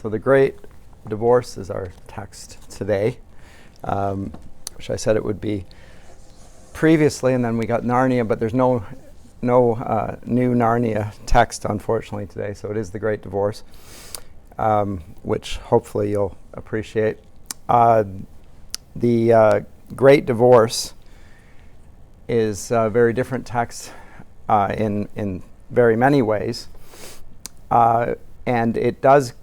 So the Great Divorce is our text today, which I said it would be previously, and then we got Narnia, but there's no new Narnia text, unfortunately, today. So it is the Great Divorce, which hopefully you'll appreciate. The Great Divorce is a very different text in very many ways, and it does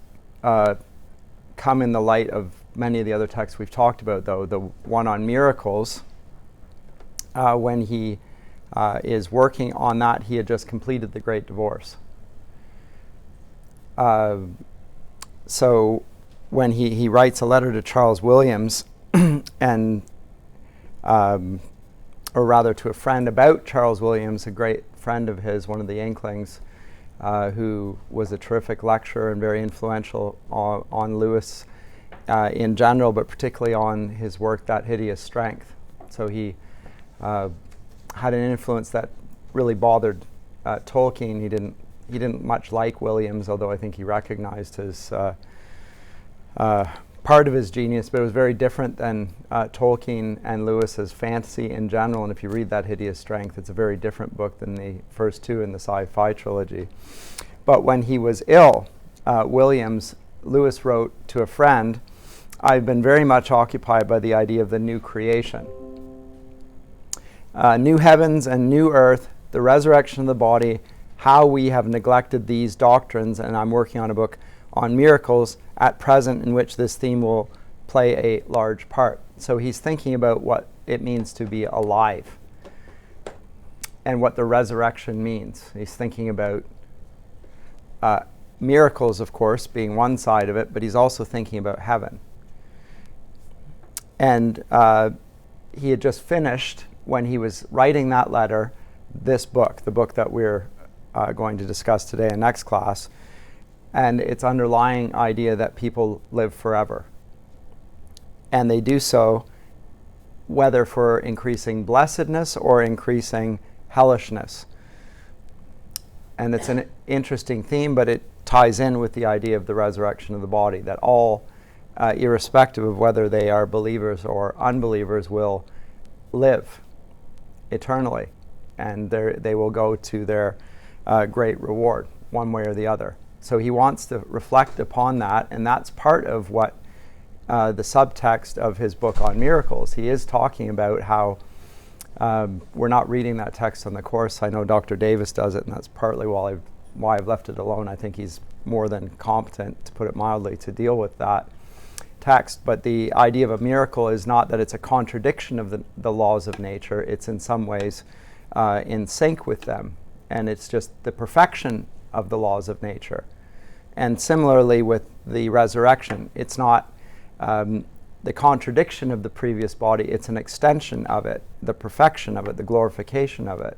come in the light of many of the other texts we've talked about, though. The one on miracles, when he is working on that, he had just completed the Great Divorce. So when he writes a letter to Charles Williams, and or rather to a friend about Charles Williams, a great friend of his, one of the Inklings, who was a terrific lecturer and very influential on Lewis in general, but particularly on his work, That Hideous Strength. So he had an influence that really bothered Tolkien. He didn't much like Williams, although I think he recognized his part of his genius, but it was very different than Tolkien and Lewis's fantasy in general. And if you read That Hideous Strength, it's a very different book than the first two in the sci-fi trilogy. But when he was ill, Lewis wrote to a friend, "I've been very much occupied by the idea of the new creation. New heavens and new earth, the resurrection of the body, how we have neglected these doctrines, and I'm working on a book on miracles at present in which this theme will play a large part." So he's thinking about what it means to be alive and what the resurrection means. He's thinking about miracles, of course, being one side of it, but he's also thinking about heaven. And he had just finished, when he was writing that letter, this book, the book that we're going to discuss today in next class, and its underlying idea that people live forever. And they do so whether for increasing blessedness or increasing hellishness. And it's an interesting theme, but it ties in with the idea of the resurrection of the body, that all, irrespective of whether they are believers or unbelievers, will live eternally, and they will go to their great reward, one way or the other. So he wants to reflect upon that, and that's part of what the subtext of his book on miracles. He is talking about how we're not reading that text on the course. I know Dr. Davis does it, and that's partly why I've left it alone. I think he's more than competent, to put it mildly, to deal with that text. But the idea of a miracle is not that it's a contradiction of the laws of nature. It's in some ways in sync with them, and it's just the perfection of the laws of nature. And similarly with the resurrection, it's not the contradiction of the previous body, it's an extension of it, the perfection of it, the glorification of it.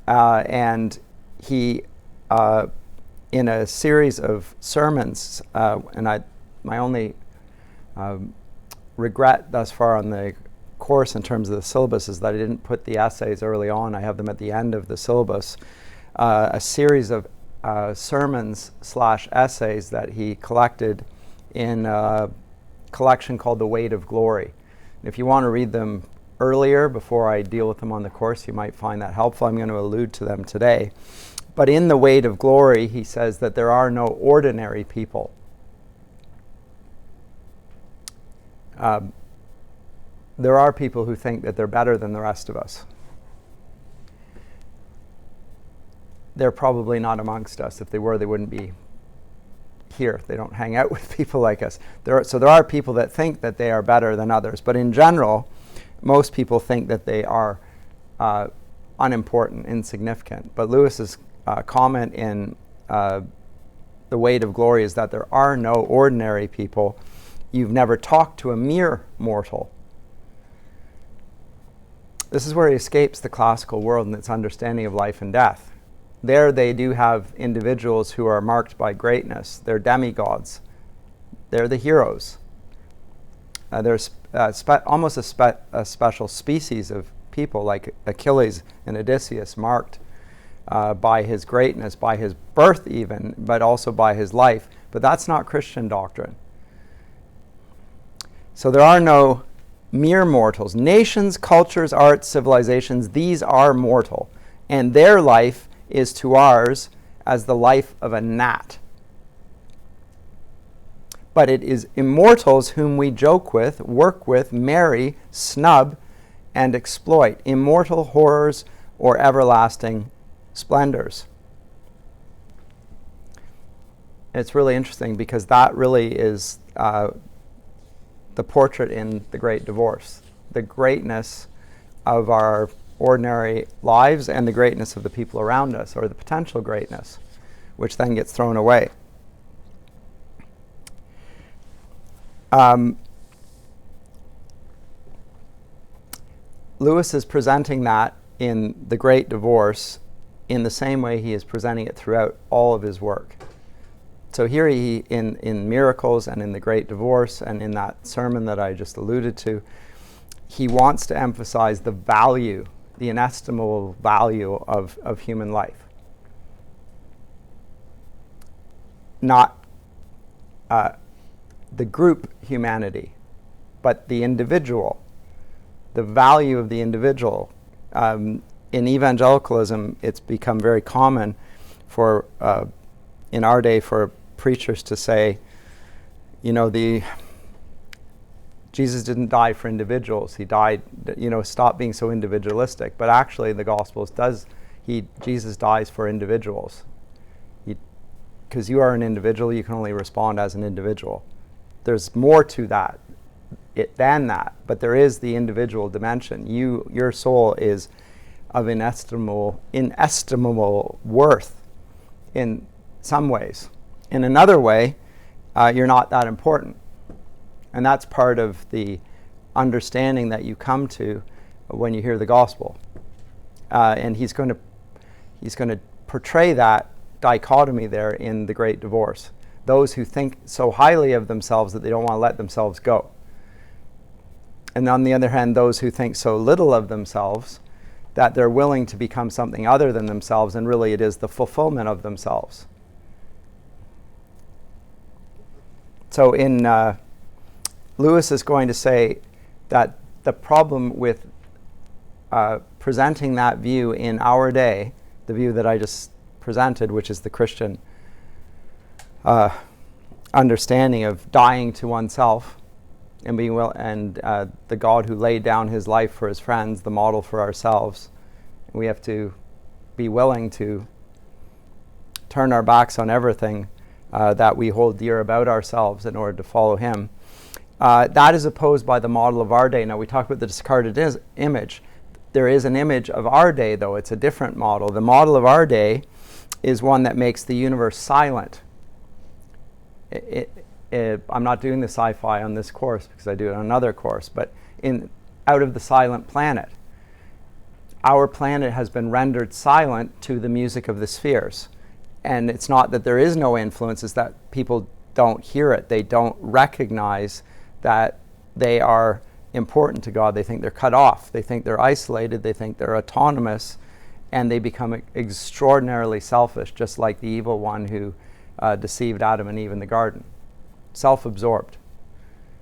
And he, in a series of sermons, and my only regret thus far on the course in terms of the syllabus is that I didn't put the essays early on. I have them at the end of the syllabus. A series of sermons/essays that he collected in a collection called The Weight of Glory. And if you want to read them earlier, before I deal with them on the course, you might find that helpful. I'm going to allude to them today. But in The Weight of Glory, he says that there are no ordinary people. There are people who think that they're better than the rest of us. They're probably not amongst us. If they were, they wouldn't be here. They don't hang out with people like us. So there are people that think that they are better than others. But in general, most people think that they are unimportant, insignificant. But Lewis's comment in The Weight of Glory is that there are no ordinary people. You've never talked to a mere mortal. This is where he escapes the classical world and its understanding of life and death. There they do have individuals who are marked by greatness. They're demigods. They're the heroes. There's almost a special species of people like Achilles and Odysseus, marked by his greatness, by his birth even, but also by his life. But that's not Christian doctrine. So there are no mere mortals. Nations, cultures, arts, civilizations, these are mortal. And their life is to ours as the life of a gnat. But it is immortals whom we joke with, work with, marry, snub, and exploit. Immortal horrors or everlasting splendors. It's really interesting because that really is the portrait in The Great Divorce. The greatness of our ordinary lives and the greatness of the people around us, or the potential greatness, which then gets thrown away. Lewis is presenting that in The Great Divorce in the same way he is presenting it throughout all of his work. So here he, in Miracles and in The Great Divorce and in that sermon that I just alluded to, he wants to emphasize the value, the inestimable value of human life. Not the group humanity, but the individual, the value of the individual. In evangelicalism, it's become very common for, in our day, for preachers to say, Jesus didn't die for individuals. He died, stop being so individualistic. But actually, the Gospels Jesus dies for individuals. Because you are an individual, you can only respond as an individual. There's more to that than that, but there is the individual dimension. Your soul is of inestimable worth in some ways. In another way, you're not that important. And that's part of the understanding that you come to when you hear the gospel. And he's going to portray that dichotomy there in The Great Divorce. Those who think so highly of themselves that they don't want to let themselves go. And on the other hand, those who think so little of themselves that they're willing to become something other than themselves, and really it is the fulfillment of themselves. So Lewis is going to say that the problem with presenting that view in our day, the view that I just presented, which is the Christian understanding of dying to oneself and being the God who laid down his life for his friends, the model for ourselves. We have to be willing to turn our backs on everything that we hold dear about ourselves in order to follow him. That is opposed by the model of our day. Now, we talked about the discarded image. There is an image of our day, though. It's a different model. The model of our day is one that makes the universe silent. I'm not doing the sci-fi on this course because I do it on another course, but out of the silent planet. Our planet has been rendered silent to the music of the spheres. And it's not that there is no influence, it's that people don't hear it. They don't recognize that they are important to God. They think they're cut off. They think they're isolated. They think they're autonomous. And they become extraordinarily selfish, just like the evil one who deceived Adam and Eve in the garden. Self-absorbed.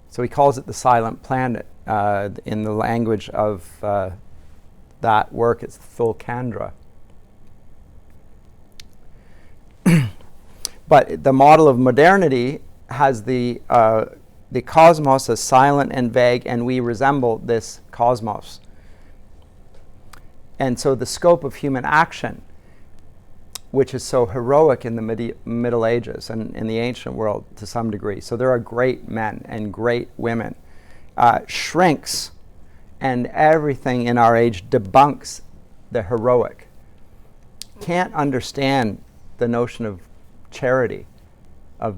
So he calls it the silent planet. In the language of that work, it's Thulkandra. But the model of modernity has the cosmos as silent and vague, and we resemble this cosmos. And so the scope of human action, which is so heroic in the Middle Ages and in the ancient world to some degree, so there are great men and great women, shrinks, and everything in our age debunks the heroic. Can't understand the notion of charity, of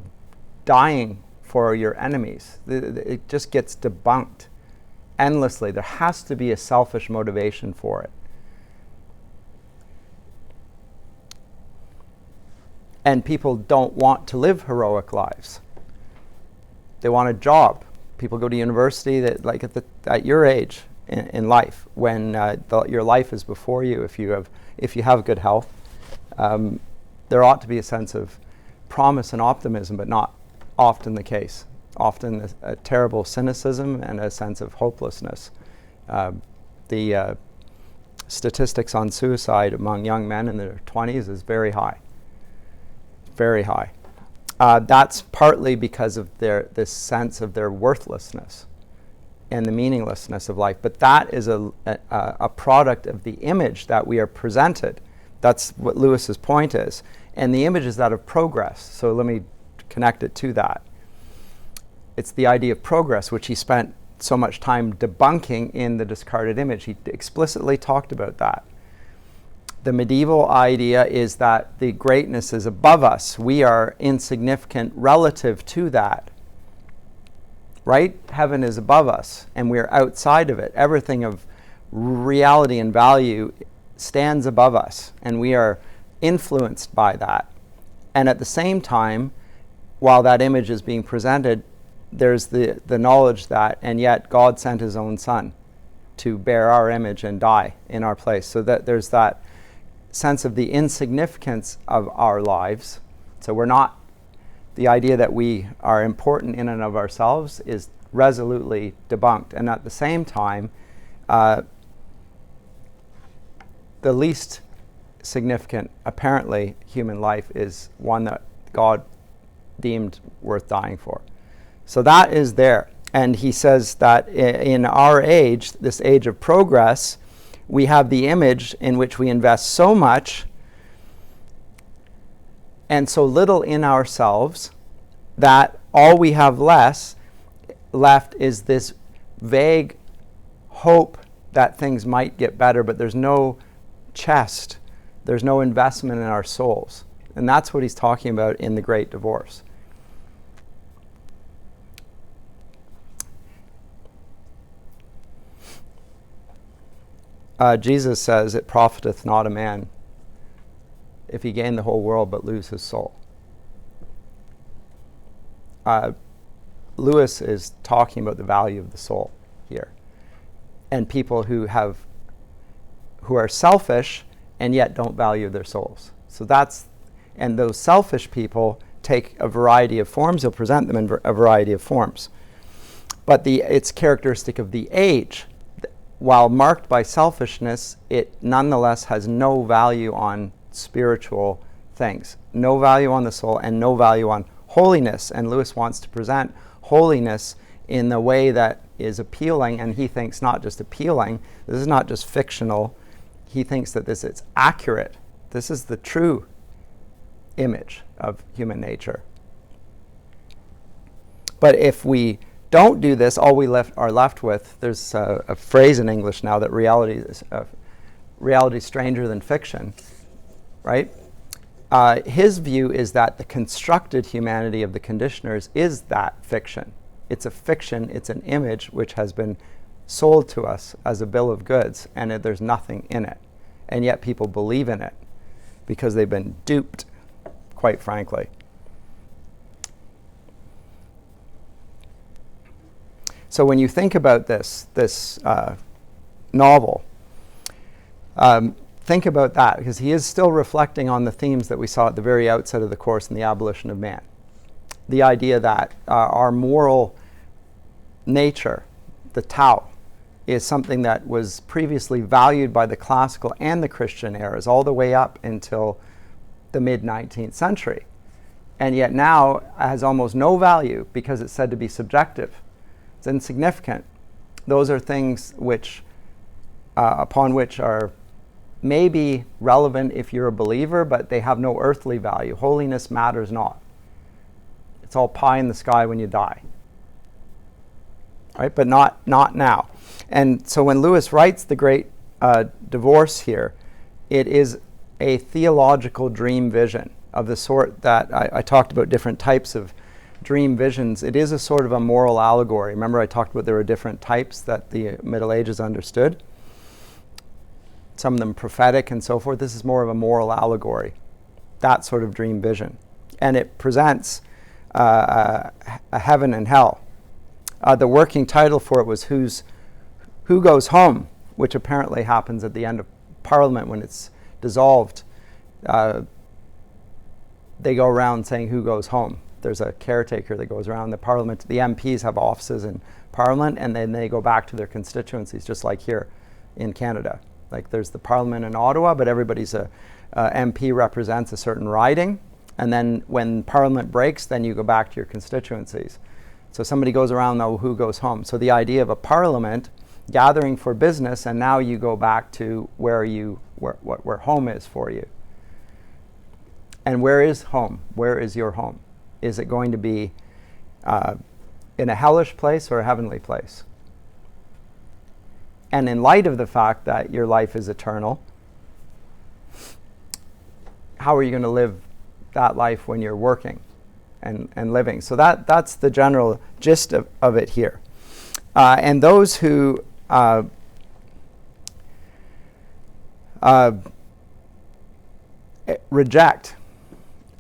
dying for your enemies. It just gets debunked endlessly. There has to be a selfish motivation for it. And people don't want to live heroic lives. They want a job. People go to university at your age in life, when your life is before you. If you have good health, there ought to be a sense of promise and optimism, but not often the case. Often a terrible cynicism and a sense of hopelessness. The statistics on suicide among young men in their 20s is very high. Very high. That's partly because of this sense of their worthlessness and the meaninglessness of life. But that is a product of the image that we are presented. That's what Lewis's point is. And the image is that of progress. So let me connect it to that. It's the idea of progress, which he spent so much time debunking in The Discarded Image. He explicitly talked about that. The medieval idea is that the greatness is above us. We are insignificant relative to that. Right? Heaven is above us, and we are outside of it. Everything of reality and value stands above us, and we are influenced by that. And at the same time, while that image is being presented, there's the knowledge that, and yet God sent his own son to bear our image and die in our place. So that there's that sense of the insignificance of our lives. So we're not, the idea that we are important in and of ourselves is resolutely debunked. And at the same time, the least significant, apparently, human life is one that God deemed worth dying for. So that is there. And he says that in our age, this age of progress, we have the image in which we invest so much and so little in ourselves that all we have left is this vague hope that things might get better, but there's no chest, there's no investment in our souls. And that's what he's talking about in The Great Divorce. Jesus says, "It profiteth not a man if he gain the whole world but lose his soul." Lewis is talking about the value of the soul here, and people who are selfish and yet don't value their souls. So and those selfish people take a variety of forms. He'll present them in a variety of forms, but it's characteristic of the age. While marked by selfishness, it nonetheless has no value on spiritual things, no value on the soul, and no value on holiness. And Lewis wants to present holiness in the way that is appealing, and he thinks not just appealing, this is not just fictional, he thinks that it's accurate. This is the true image of human nature. But if we don't do this, all we are left with, there's a phrase in English now that reality is stranger than fiction, right? His view is that the constructed humanity of the conditioners is that fiction. It's a fiction, it's an image which has been sold to us as a bill of goods, and there's nothing in it. And yet people believe in it because they've been duped, quite frankly. So when you think about this novel, think about that, because he is still reflecting on the themes that we saw at the very outset of the course in The Abolition of Man. The idea that our moral nature, the Tao, is something that was previously valued by the classical and the Christian eras all the way up until the mid-19th century. And yet now has almost no value because it's said to be subjective. It's insignificant. Those are things which, upon which are maybe relevant if you're a believer, but they have no earthly value. Holiness matters not. It's all pie in the sky when you die. Right? But not now. And so when Lewis writes The Great Divorce here, it is a theological dream vision of the sort that I talked about, different types of dream visions. It is a sort of a moral allegory. Remember I talked about there were different types that the Middle Ages understood. Some of them prophetic and so forth. This is more of a moral allegory, that sort of dream vision. And it presents a heaven and hell. The working title for it was Who Goes Home, which apparently happens at the end of Parliament when it's dissolved. they go around saying who goes home. There's a caretaker that goes around the Parliament. The MPs have offices in Parliament, and then they go back to their constituencies, just like here in Canada. Like there's the Parliament in Ottawa, but everybody's MP represents a certain riding, and then when Parliament breaks, then you go back to your constituencies. So somebody goes around now who goes home. So the idea of a Parliament gathering for business, and now you go back to where home is for you. And where is home? Where is your home? Is it going to be in a hellish place or a heavenly place? And in light of the fact that your life is eternal, how are you going to live that life when you're working and living? So that's the general gist of it here. And those who reject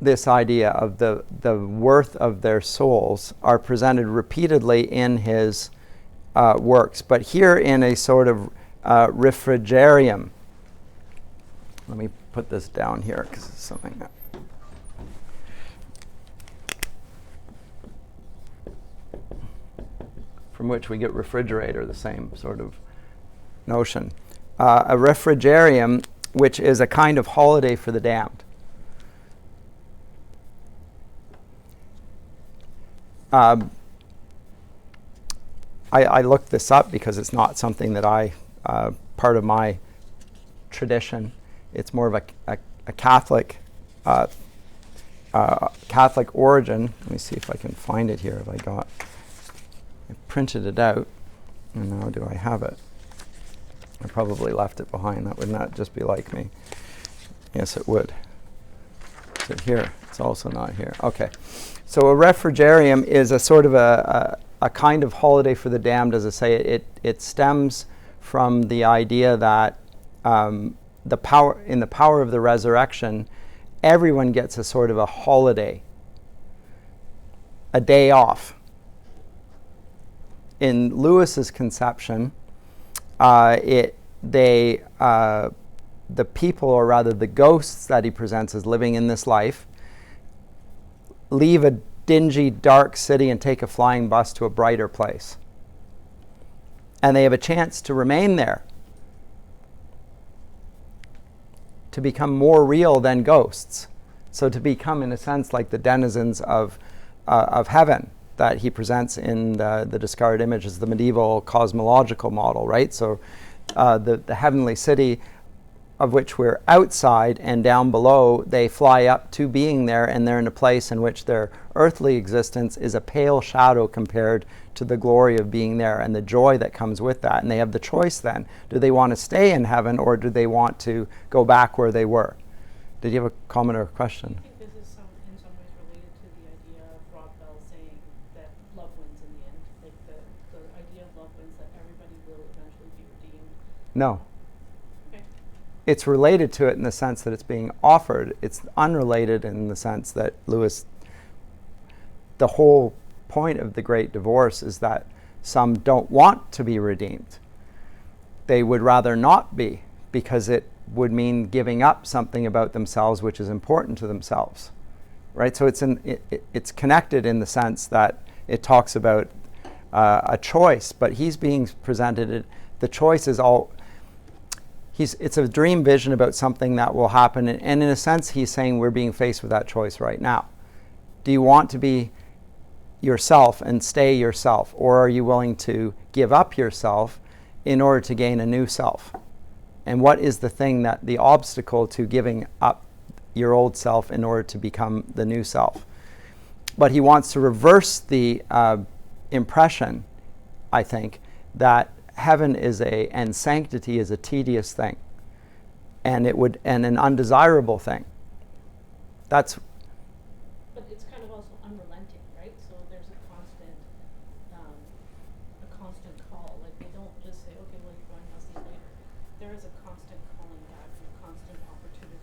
this idea of the worth of their souls are presented repeatedly in his works, but here in a sort of refrigerium. Let me put this down here because it's something that from which we get refrigerator, the same sort of notion. A refrigerium, which is a kind of holiday for the damned. I looked this up because it's not something that part of my tradition. It's more of a Catholic Catholic origin. Let me see if I can find it here. I printed it out, and now do I have it? I probably left it behind. That would not just be like me. Yes, it would. Is it here? It's also not here. Okay. So a refrigerium is a sort of a kind of holiday for the damned. As I say, it stems from the idea that in the power of the resurrection, everyone gets a sort of a holiday, a day off. In Lewis's conception, the people, or rather the ghosts that he presents as living in this life, leave a dingy, dark city and take a flying bus to a brighter place. And they have a chance to remain there, to become more real than ghosts. So to become, in a sense, like the denizens of heaven that he presents in the discarded image as the medieval cosmological model, right? So the heavenly city of which we're outside, and down below they fly up to being there, and they're in a place in which their earthly existence is a pale shadow compared to the glory of being there and the joy that comes with that. And they have the choice then. Do they want to stay in heaven, or do they want to go back where they were? Did you have a comment or a question? I think this is in some ways related to the idea of Rob Bell saying that love wins in the end. Like the idea of love wins, that everybody will eventually be redeemed. No. It's related to it in the sense that it's being offered. It's unrelated in the sense that the whole point of the great divorce is that some don't want to be redeemed. They would rather not be, because it would mean giving up something about themselves which is important to themselves, right? So it's connected in the sense that it talks about a choice, but he's being presented, the choice is all, it's a dream vision about something that will happen, and in a sense he's saying we're being faced with that choice right now. Do you want to be yourself and stay yourself, or are you willing to give up yourself in order to gain a new self? And what is the obstacle to giving up your old self in order to become the new self? But he wants to reverse the impression, I think, that heaven and sanctity is a tedious thing, and an undesirable thing. But it's kind of also unrelenting, right? So there's a constant call. Like they don't just say, okay, well, you're going, I'll see you later. There is a constant calling back and a constant opportunity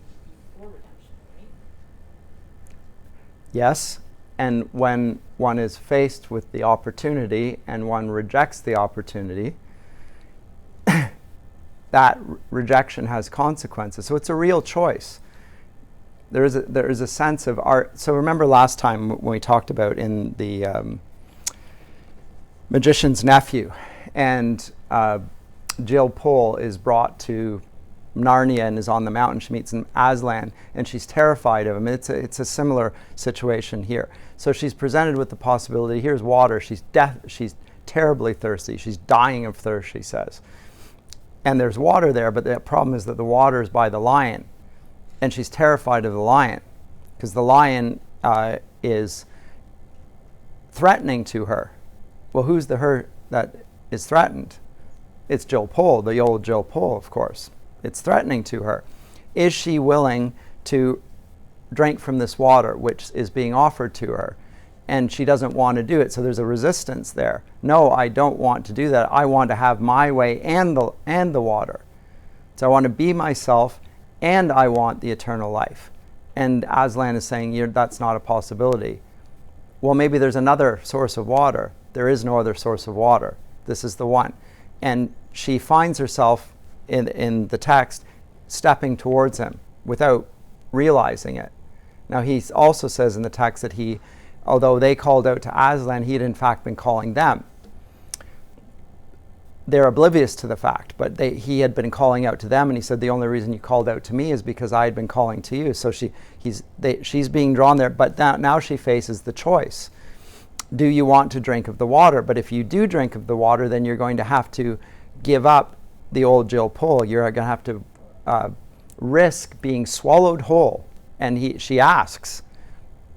for redemption, right? Yes, and when one is faced with the opportunity and one rejects the opportunity, that rejection has consequences. So it's a real choice. there is a sense of art. So remember last time when we talked about in the Magician's Nephew, and Jill Pole is brought to Narnia and is on the mountain. She meets Aslan, and she's terrified of him. It's a similar situation here. So she's presented with the possibility. Here's water. She's terribly thirsty. She's dying of thirst, she says. And there's water there, but the problem is that the water is by the lion, and she's terrified of the lion because the lion is threatening to her. Well, who's the her that is threatened? It's Jill Pole, the old Jill Pole, of course. It's threatening to her. Is she willing to drink from this water, which is being offered to her? And she doesn't want to do it, so there's a resistance there. No, I don't want to do that. I want to have my way and the water. So I want to be myself, and I want the eternal life. And Aslan is saying, that's not a possibility. Well, maybe there's another source of water. There is no other source of water. This is the one. And she finds herself in the text stepping towards him without realizing it. Now, he also says in the text that although they called out to Aslan, he had in fact been calling them. They're oblivious to the fact, but he had been calling out to them, and he said, the only reason you called out to me is because I had been calling to you. So she's being drawn there, but now she faces the choice. Do you want to drink of the water? But if you do drink of the water, then you're going to have to give up the old Jill Pole. You're going to have to risk being swallowed whole. And she asks,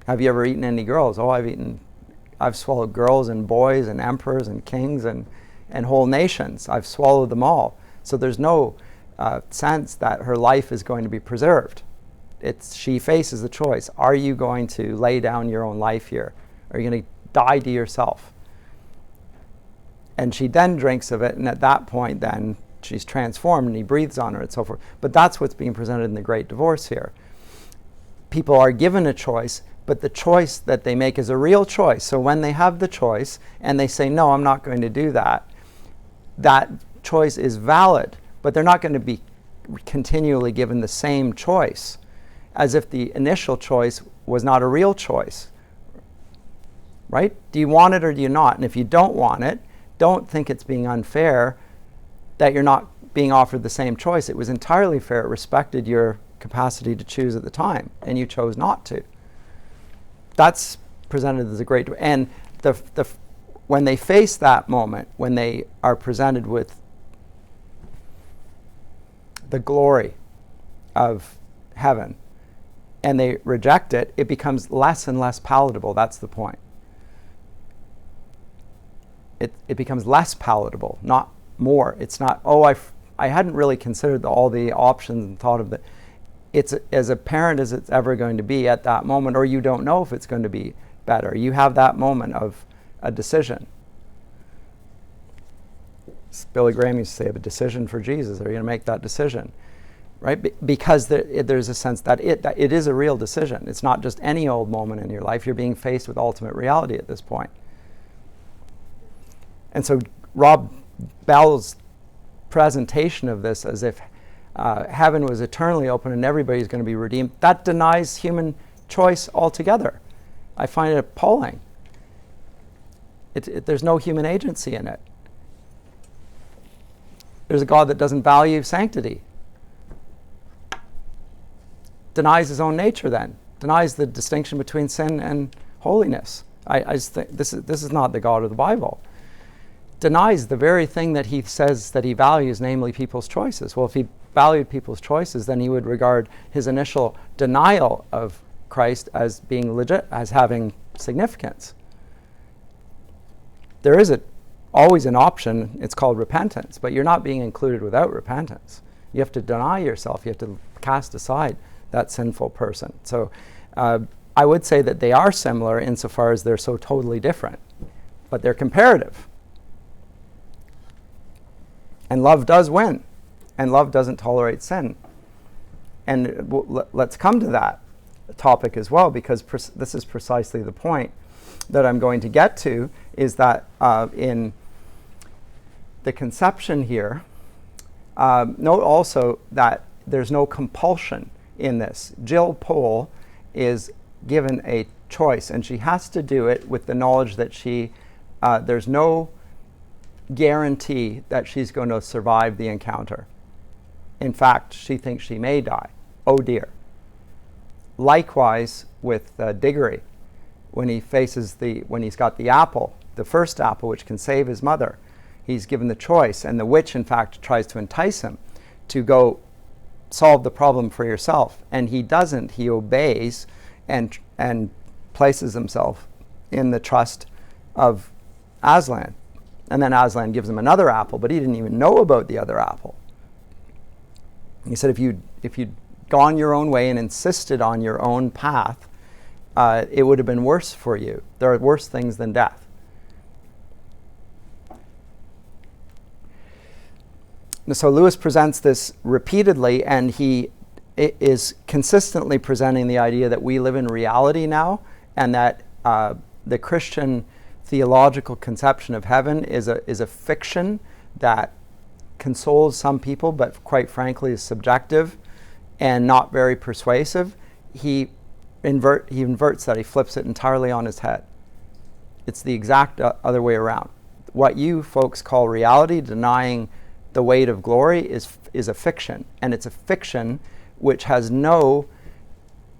have you ever eaten any girls? Oh, I've swallowed girls and boys and emperors and kings and whole nations. I've swallowed them all. So there's no sense that her life is going to be preserved. She faces the choice. Are you going to lay down your own life here? Are you going to die to yourself? And she then drinks of it, and at that point then she's transformed, and he breathes on her and so forth. But that's what's being presented in the Great Divorce here. People are given a choice, but the choice that they make is a real choice. So when they have the choice and they say, no, I'm not going to do that, that choice is valid, but they're not going to be continually given the same choice as if the initial choice was not a real choice. Right? Do you want it or do you not? And if you don't want it, don't think it's being unfair that you're not being offered the same choice. It was entirely fair. It respected your capacity to choose at the time, and you chose not to. That's presented as a great... And when they face that moment, when they are presented with the glory of heaven, and they reject it, it becomes less and less palatable. That's the point. It becomes less palatable, not more. It's not, I hadn't really considered all the options and thought of it. It's as apparent as it's ever going to be at that moment, or you don't know if it's going to be better. You have that moment of a decision. Billy Graham used to say, "I have a decision for Jesus. Are you going to make that decision?" Right? Because there's a sense that it is a real decision. It's not just any old moment in your life. You're being faced with ultimate reality at this point. And so Rob Bell's presentation of this as if heaven was eternally open and everybody's going to be redeemed, that denies human choice altogether. I find it appalling. There's no human agency in it. There's a God that doesn't value sanctity. Denies his own nature then. Denies the distinction between sin and holiness. I just think this is not the God of the Bible. Denies the very thing that he says that he values, namely people's choices. Well, if he valued people's choices, then he would regard his initial denial of Christ as being legit, as having significance. There is always an option, it's called repentance, but you're not being included without repentance. You have to deny yourself, you have to cast aside that sinful person. So I would say that they are similar insofar as they're so totally different, but they're comparative. And love does win, and love doesn't tolerate sin. And let's come to that topic as well, because this is precisely the point that I'm going to get to, is that in the conception here, note also that there's no compulsion in this. Jill Pole is given a choice, and she has to do it with the knowledge that there's no guarantee that she's going to survive the encounter. In fact, she thinks she may die. Oh dear. Likewise with Diggory, when he's got the apple, the first apple which can save his mother, he's given the choice, and the witch in fact tries to entice him to go solve the problem for yourself, and he doesn't. He obeys and places himself in the trust of Aslan. And then Aslan gives him another apple, but he didn't even know about the other apple. He said, if you'd gone your own way and insisted on your own path, it would have been worse for you. There are worse things than death. So Lewis presents this repeatedly, and he is consistently presenting the idea that we live in reality now, and that the Christian theological conception of heaven is a fiction that consoles some people, but quite frankly is subjective and not very persuasive. He inverts that. He flips it entirely on his head. It's the exact other way around. What you folks call reality, denying the weight of glory, is a fiction, and it's a fiction which has no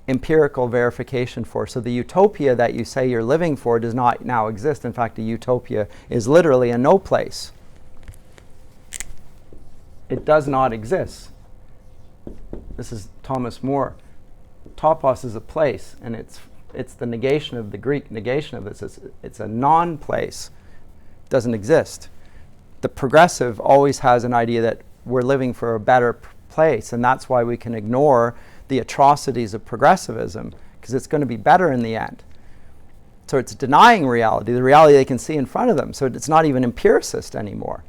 empirical verification for. So the utopia that you say you're living for does not now exist. In fact, a utopia is literally a no place. It does not exist. This is Thomas More. Topos is a place, and it's the negation of the Greek negation of this. It's a non-place. It doesn't exist. The progressive always has an idea that we're living for a better place, and that's why we can ignore the atrocities of progressivism, because it's going to be better in the end. So it's denying reality, the reality they can see in front of them. So it's not even empiricist anymore.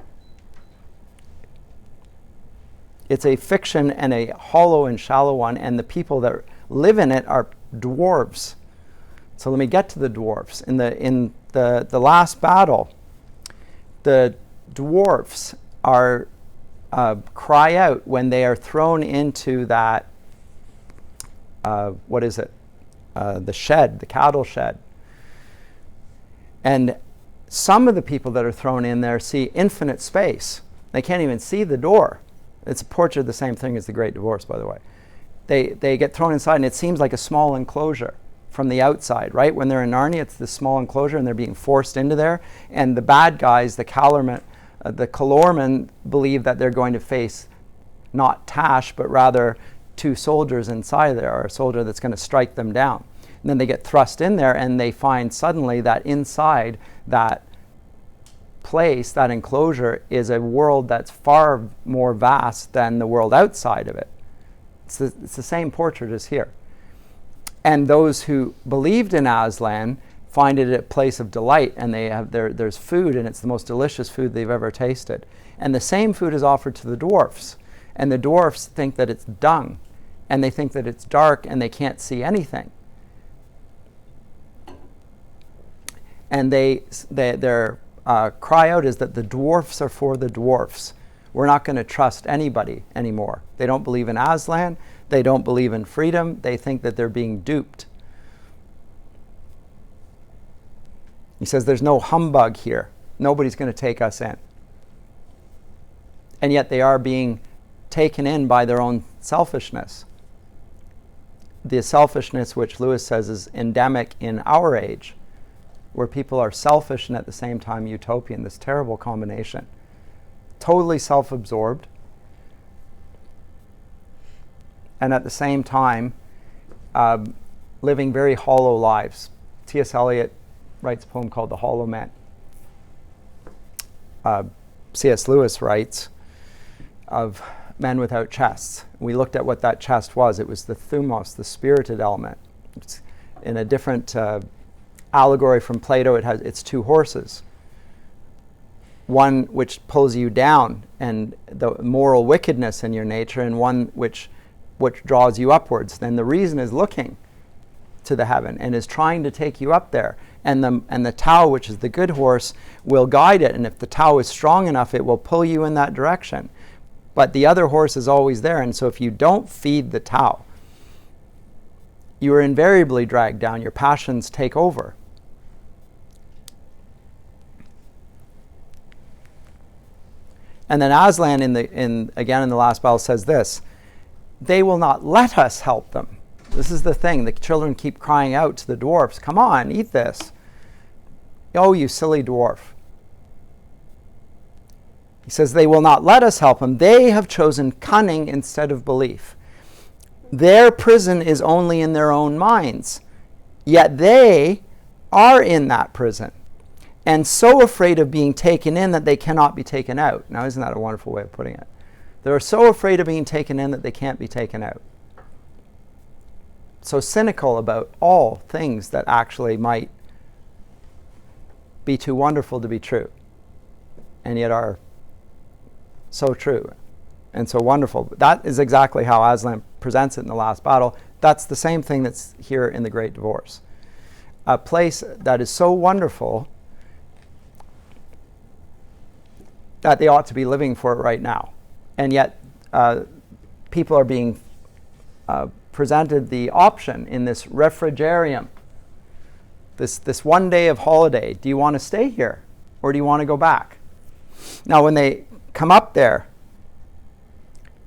It's a fiction, and a hollow and shallow one, and the people that live in it are dwarves. So let me get to the dwarves. In the last battle, the dwarfs are cry out when they are thrown into that the shed, the cattle shed. And some of the people that are thrown in there see infinite space. They can't even see the door. It's a portrait of the same thing as the Great Divorce, by the way. They get thrown inside, and it seems like a small enclosure from the outside, right? When they're in Narnia, it's this small enclosure, and they're being forced into there. And the bad guys, the Calormen, believe that they're going to face not Tash, but rather two soldiers inside there, or a soldier that's going to strike them down. And then they get thrust in there, and they find suddenly that inside that place, that enclosure, is a world that's far more vast than the world outside of it. It's the same portrait as here. And those who believed in Aslan find it a place of delight, and there's food, and it's the most delicious food they've ever tasted. And the same food is offered to the dwarfs, and the dwarfs think that it's dung, and they think that it's dark, and they can't see anything. And their cry out is that the dwarfs are for the dwarfs. We're not going to trust anybody anymore. They don't believe in Aslan. They don't believe in freedom. They think that they're being duped. He says there's no humbug here. Nobody's going to take us in. And yet they are being taken in by their own selfishness. The selfishness which Lewis says is endemic in our age, where people are selfish and at the same time utopian, this terrible combination. Totally self-absorbed, and at the same time living very hollow lives. T.S. Eliot writes a poem called The Hollow Man. C.S. Lewis writes of men without chests. We looked at what that chest was. It was the thumos, the spirited element. It's in a different allegory from Plato, it's two horses. One which pulls you down and the moral wickedness in your nature, and one which draws you upwards. Then the reason is looking to the heaven and is trying to take you up there. And the Tao, which is the good horse, will guide it. And if the Tao is strong enough, it will pull you in that direction. But the other horse is always there. And so if you don't feed the Tao, you are invariably dragged down. Your passions take over. And then Aslan, again in the last battle, says this: they will not let us help them. This is the thing. The children keep crying out to the dwarfs, come on, eat this. Oh, you silly dwarf. He says, they will not let us help them. They have chosen cunning instead of belief. Their prison is only in their own minds. Yet they are in that prison, and so afraid of being taken in that they cannot be taken out. Now, isn't that a wonderful way of putting it? They're so afraid of being taken in that they can't be taken out. So cynical about all things that actually might be too wonderful to be true, and yet are so true and so wonderful. That is exactly how Aslan presents it in the last battle. That's the same thing that's here in the Great Divorce. A place that is so wonderful that they ought to be living for it right now. And yet people are being presented the option in this refrigerium, this one day of holiday. Do you want to stay here or do you want to go back? Now when they come up there,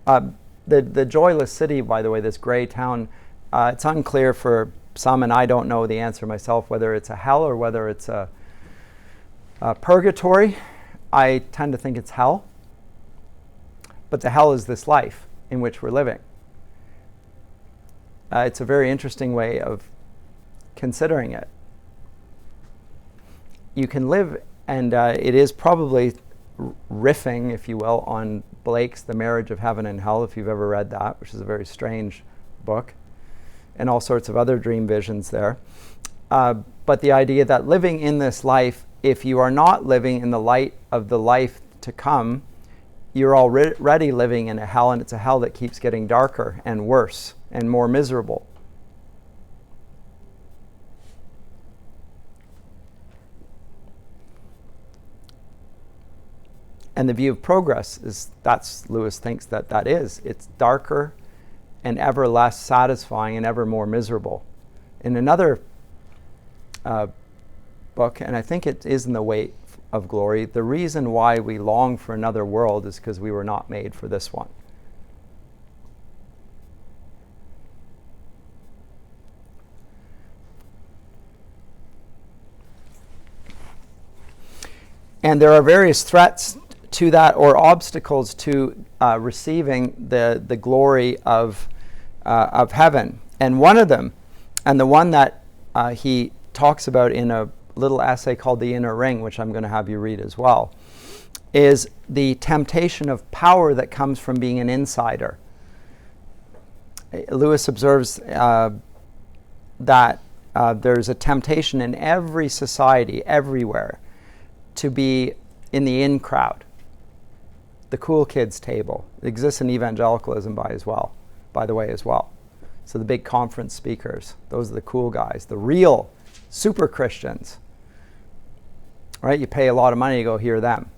the joyless city, by the way, this gray town, it's unclear for some, and I don't know the answer myself, whether it's a hell or whether it's a purgatory. I tend to think it's hell. But the hell is this life in which we're living. It's a very interesting way of considering it. You can live, and it is probably riffing, if you will, on Blake's The Marriage of Heaven and Hell, if you've ever read that, which is a very strange book, and all sorts of other dream visions there. But the idea that living in this life, if you are not living in the light of the life to come, you're already living in a hell, and it's a hell that keeps getting darker and worse and more miserable. And the view of progress is, that's, Lewis thinks that is. It's darker and ever less satisfying and ever more miserable. In another book, and I think it is in The Weight of Glory, the reason why we long for another world is because we were not made for this one. And there are various threats to that, or obstacles to receiving the glory of heaven. And one of them, and the one that he talks about in a little essay called The Inner Ring, which I'm going to have you read as well, is the temptation of power that comes from being an insider. Lewis observes that there's a temptation in every society, everywhere, to be in the in crowd. The cool kids table. It exists in evangelicalism by the way as well. So the big conference speakers, those are the cool guys, the real super Christians. Right? You pay a lot of money to go hear them.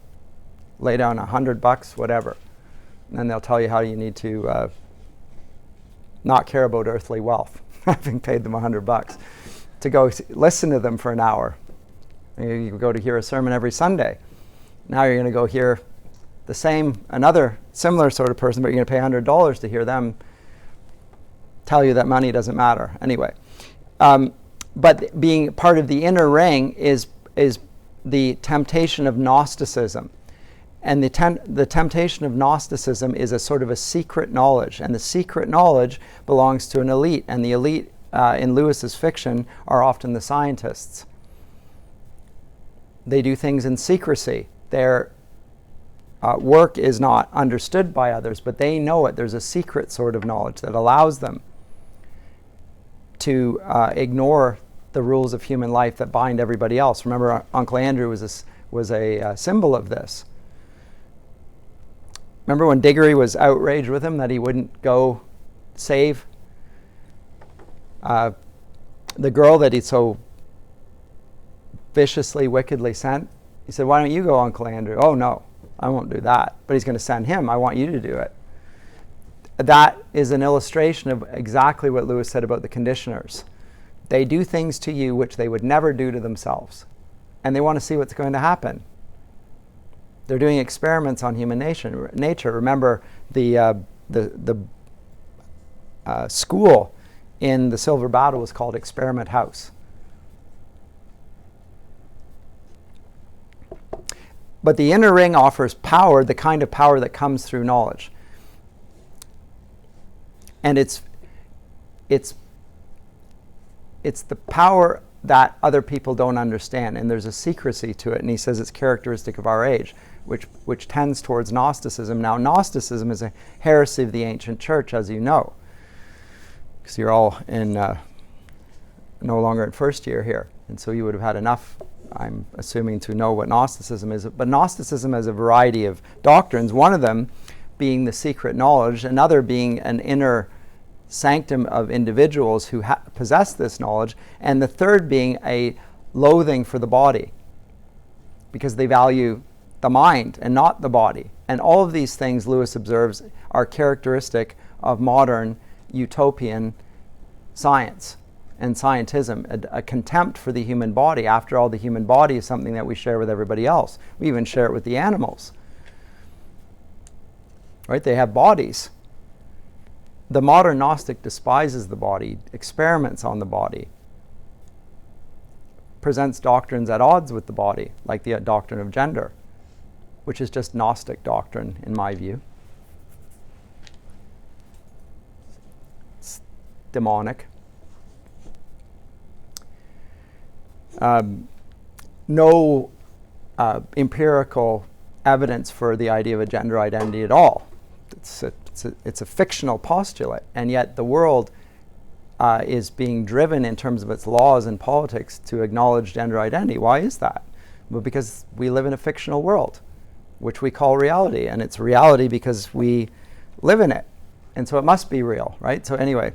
Lay down $100, whatever. And then they'll tell you how you need to not care about earthly wealth, having paid them $100 to go listen to them for an hour. You go to hear a sermon every Sunday. Now you're going to go hear another similar sort of person, but you're going to pay $100 to hear them tell you that money doesn't matter. Anyway, but being part of the inner ring is the temptation of Gnosticism. And the temptation of Gnosticism is a sort of a secret knowledge, and the secret knowledge belongs to an elite, and the elite in Lewis's fiction are often the scientists. They do things in secrecy. Their work is not understood by others, but they know it. There's a secret sort of knowledge that allows them to ignore the rules of human life that bind everybody else. Remember, Uncle Andrew was a symbol of this. Remember when Diggory was outraged with him that he wouldn't go save the girl that he so viciously, wickedly sent? He said, "Why don't you go, Uncle Andrew?" "Oh, no, I won't do that." But he's going to send him. "I want you to do it." that is an illustration of exactly what Lewis said about the conditioners. They do things to you which they would never do to themselves, and they want to see what's going to happen. They're doing experiments on human nature. Remember, the school in the Silver Battle was called Experiment House. But the inner ring offers power, the kind of power that comes through knowledge. And it's the power that other people don't understand, and there's a secrecy to it, and he says it's characteristic of our age, which tends towards Gnosticism. Now, Gnosticism is a heresy of the ancient church, as you know, because you're all in no longer in first year here, and so you would have had enough, I'm assuming, to know what Gnosticism is. But Gnosticism has a variety of doctrines, one of them being the secret knowledge, another being an inner sanctum of individuals who possess this knowledge, and the third being a loathing for the body, because they value the mind and not the body. And all of these things, Lewis observes, are characteristic of modern utopian science and scientism, a contempt for the human body. After all, the human body is something that we share with everybody else. We even share it with the animals. Right? They have bodies. The modern Gnostic despises the body, experiments on the body, presents doctrines at odds with the body, like the doctrine of gender, which is just Gnostic doctrine, in my view. It's demonic. No empirical evidence for the idea of a gender identity at all. It's a fictional postulate, and yet the world is being driven in terms of its laws and politics to acknowledge gender identity. Why is that? Well, because we live in a fictional world, which we call reality, and it's reality because we live in it, and so it must be real, right? So anyway,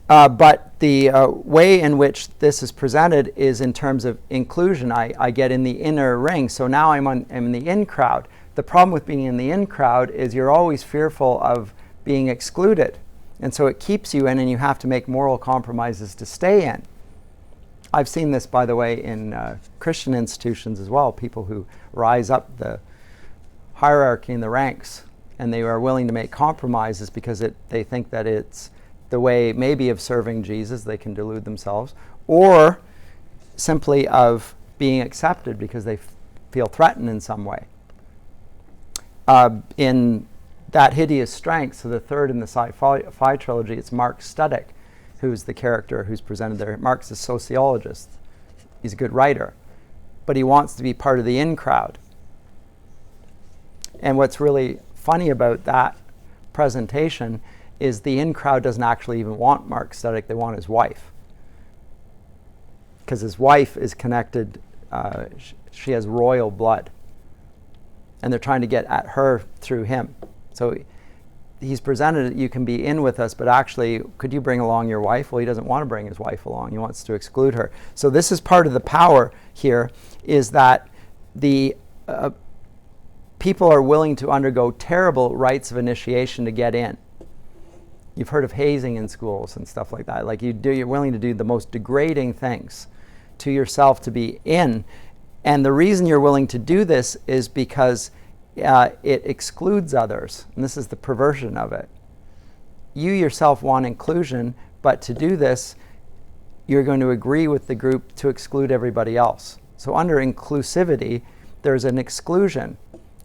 but the way in which this is presented is in terms of inclusion. I get in the inner ring, so now I'm in the in crowd. The problem with being in the in crowd is you're always fearful of being excluded. And so it keeps you in, and you have to make moral compromises to stay in. I've seen this, by the way, in Christian institutions as well, people who rise up the hierarchy in the ranks, and they are willing to make compromises because they think that it's the way maybe of serving Jesus, they can delude themselves, or simply of being accepted because they feel threatened in some way. In That Hideous Strength, so the third in the sci-fi trilogy, it's Mark Studdick who's the character who's presented there. Mark's a sociologist. He's a good writer, but he wants to be part of the in crowd. And what's really funny about that presentation is the in crowd doesn't actually even want Mark Studdick, they want his wife. Because his wife is connected, she has royal blood. And they're trying to get at her through him. So he's presented, you can be in with us, but actually, could you bring along your wife? Well, he doesn't want to bring his wife along. He wants to exclude her. So this is part of the power here, is that the people are willing to undergo terrible rites of initiation to get in. You've heard of hazing in schools and stuff like that. Like you're willing to do the most degrading things to yourself to be in. And the reason you're willing to do this is because it excludes others. And this is the perversion of it. You yourself want inclusion, but to do this, you're going to agree with the group to exclude everybody else. So under inclusivity, there's an exclusion,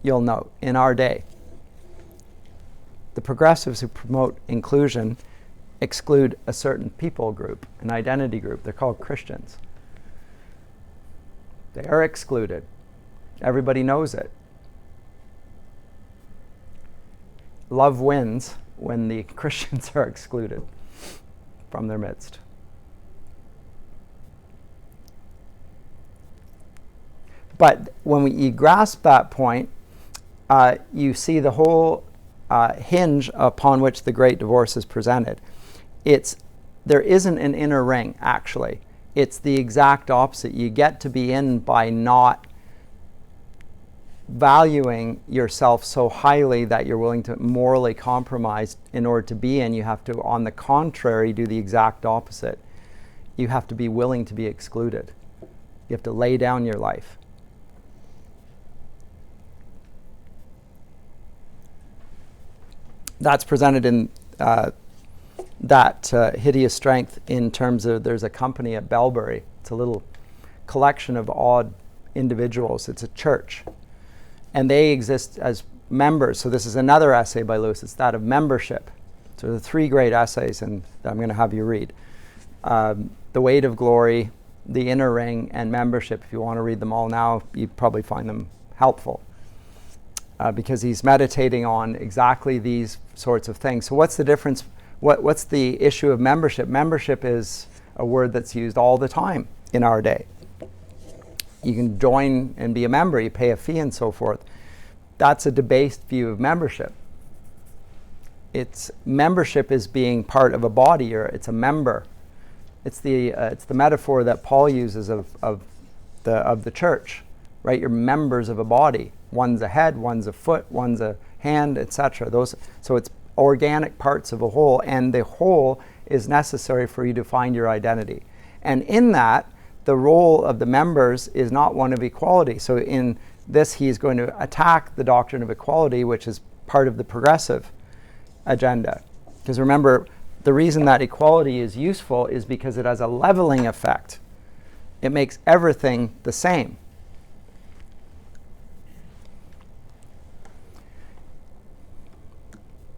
you'll note, in our day. The progressives who promote inclusion exclude a certain people group, an identity group. They're called Christians. They are excluded. Everybody knows it. Love wins when the Christians are excluded from their midst. But when you grasp that point, you see the whole hinge upon which the Great Divorce is presented. There isn't an inner ring, actually. It's the exact opposite. You get to be in by not valuing yourself so highly that you're willing to morally compromise in order to be in. You have to, on the contrary, do the exact opposite. You have to be willing to be excluded. You have to lay down your life. That's presented in that hideous strength in terms of, there's a company at Belbury. It's a little collection of odd individuals. It's a church. And they exist as members. So this is another essay by Lewis. It's that of membership. So the 3 great essays, and I'm going to have you read. The Weight of Glory, The Inner Ring, and Membership. If you want to read them all now, you probably find them helpful. Because he's meditating on exactly these sorts of things. So what's the difference? What's the issue of membership? Membership is a word that's used all the time in our day. You can join and be a member, you pay a fee and so forth. That's a debased view of membership. Membership is being part of a body, or it's a member. It's the metaphor that Paul uses of the church, right? You're members of a body. One's a head, one's a foot, one's a hand, etc. So it's organic parts of a whole, and the whole is necessary for you to find your identity. And in that, the role of the members is not one of equality. So in this, he's going to attack the doctrine of equality, which is part of the progressive agenda. Because remember, the reason that equality is useful is because it has a leveling effect. It makes everything the same.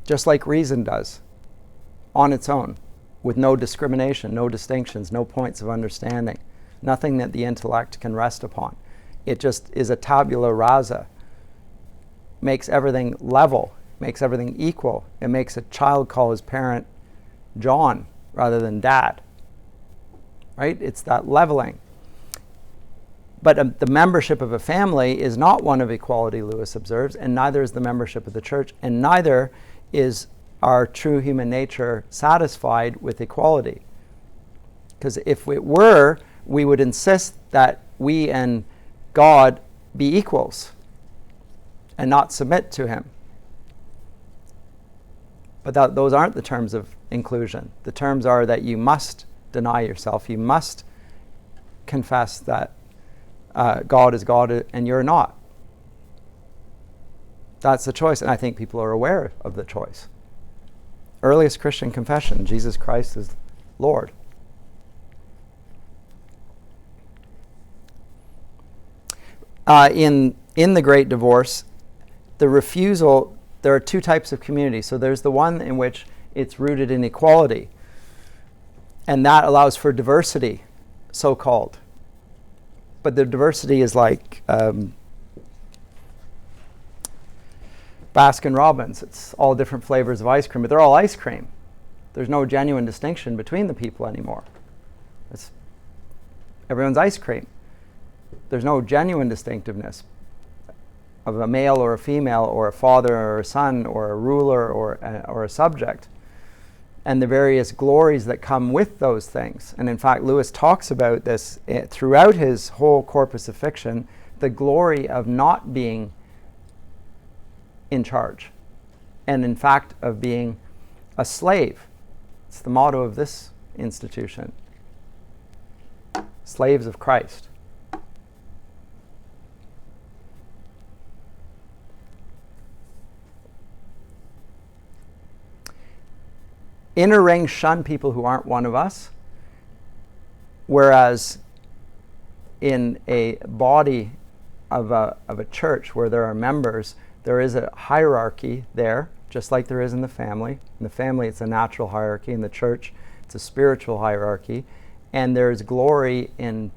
Just like reason does, on its own, with no discrimination, no distinctions, no points of understanding, nothing that the intellect can rest upon. It just is a tabula rasa, makes everything level, makes everything equal. It makes a child call his parent John rather than Dad, right? It's that leveling. But the membership of a family is not one of equality, Lewis observes, and neither is the membership of the church, and neither is our true human nature satisfied with equality. Because if it were, we would insist that we and God be equals and not submit to him. But those aren't the terms of inclusion. The terms are that you must deny yourself. You must confess that God is God and you're not. That's the choice, and I think people are aware of the choice. Earliest Christian confession, Jesus Christ is Lord. In the Great Divorce, the refusal, there are 2 types of community. So there's the one in which it's rooted in equality, and that allows for diversity, so-called. But the diversity is like Baskin Robbins. It's all different flavors of ice cream, but they're all ice cream. There's no genuine distinction between the people anymore. Everyone's ice cream. There's no genuine distinctiveness of a male or a female or a father or a son or a ruler or a subject, and the various glories that come with those things. And in fact, Lewis talks about this throughout his whole corpus of fiction, the glory of not being in charge, and in fact of being a slave. It's the motto of this institution. Slaves of Christ. Inner rings shun people who aren't one of us, whereas in a body of a church where there are members, there is a hierarchy there, just like there is in the family. In the family, it's a natural hierarchy. In the church, it's a spiritual hierarchy. And there's glory in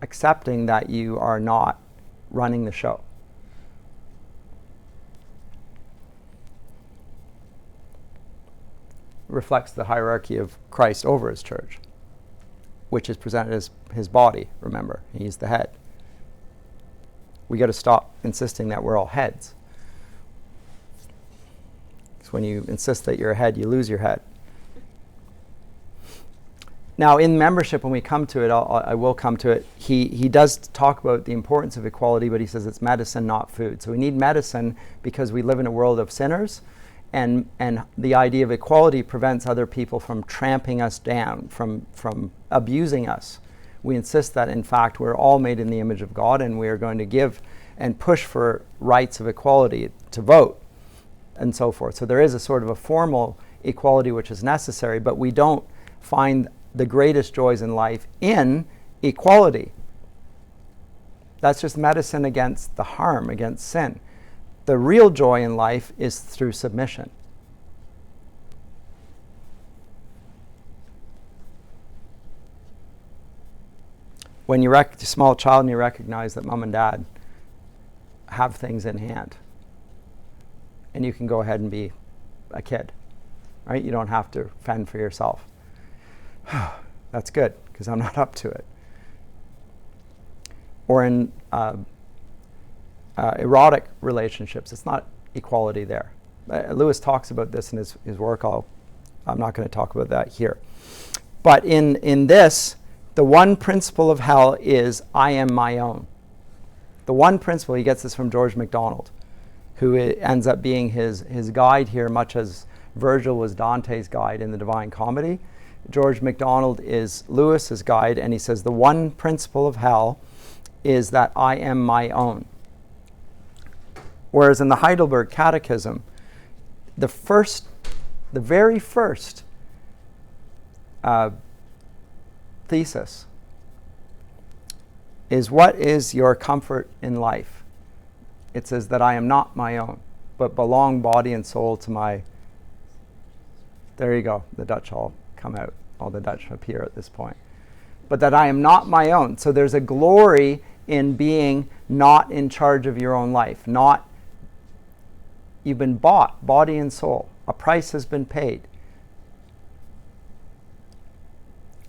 accepting that you are not running the show. Reflects the hierarchy of Christ over his church, which is presented as his body, remember. He's the head. We got to stop insisting that we're all heads. Because when you insist that you're a head, you lose your head. Now, in membership, when we come to it, I will come to it, he does talk about the importance of equality, but he says it's medicine, not food. So we need medicine because we live in a world of sinners, and the idea of equality prevents other people from tramping us down, from abusing us. We insist that, in fact, we're all made in the image of God, and we are going to give and push for rights of equality, to vote, and so forth. So there is a sort of a formal equality which is necessary, but we don't find the greatest joys in life in equality. That's just medicine against the harm, against sin. The real joy in life is through submission. When you're a small child and you recognize that mom and dad have things in hand, and you can go ahead and be a kid, right? You don't have to fend for yourself. That's good, because I'm not up to it. Or in erotic relationships, it's not equality there. Lewis talks about this in his work. I'm not going to talk about that here. But in this, the one principle of hell is I am my own. The one principle, he gets this from George MacDonald, who ends up being his guide here, much as Virgil was Dante's guide in the Divine Comedy. George MacDonald is Lewis's guide, and he says the one principle of hell is that I am my own. Whereas in the Heidelberg Catechism, the very first thesis is, what is your comfort in life? It says that I am not my own, but belong body and soul to my... There you go, the Dutch all come out. All the Dutch appear at this point. But that I am not my own. So there's a glory in being not in charge of your own life. You've been bought, body and soul. A price has been paid.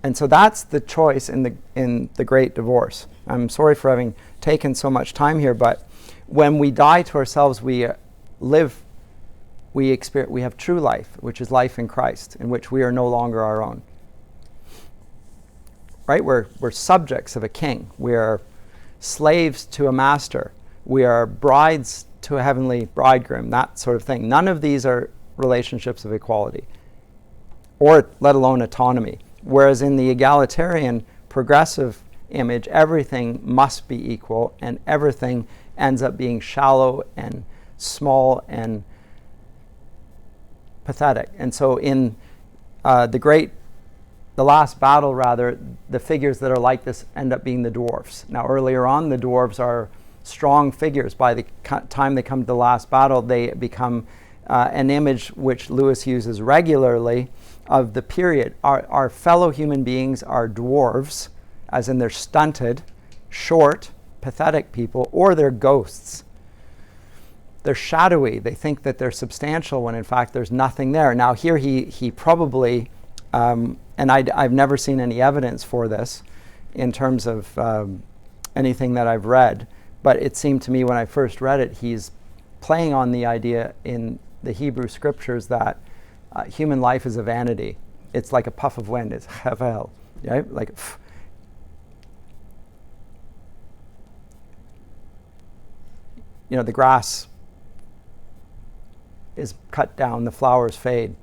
And so that's the choice in the great divorce. I'm sorry for having taken so much time here, but when we die to ourselves, we have true life, which is life in Christ, in which we are no longer our own. Right? We're subjects of a king. We are slaves to a master. We are brides to a heavenly bridegroom, that sort of thing. None of these are relationships of equality, or let alone autonomy. Whereas in the egalitarian, progressive image, everything must be equal, and everything ends up being shallow and small and pathetic. And so in the last battle, rather, the figures that are like this end up being the dwarves. Now, earlier on, the dwarves are strong figures. By the time they come to the last battle, they become an image which Lewis uses regularly of the period. Our fellow human beings are dwarves, as in they're stunted, short, pathetic people, or they're ghosts. They're shadowy. They think that they're substantial when in fact there's nothing there. Now here he probably, and I've never seen any evidence for this in terms of anything that I've read, but it seemed to me when I first read it, he's playing on the idea in the Hebrew scriptures that human life is a vanity. It's like a puff of wind. It's havel, right? Like, the grass is cut down, the flowers fade,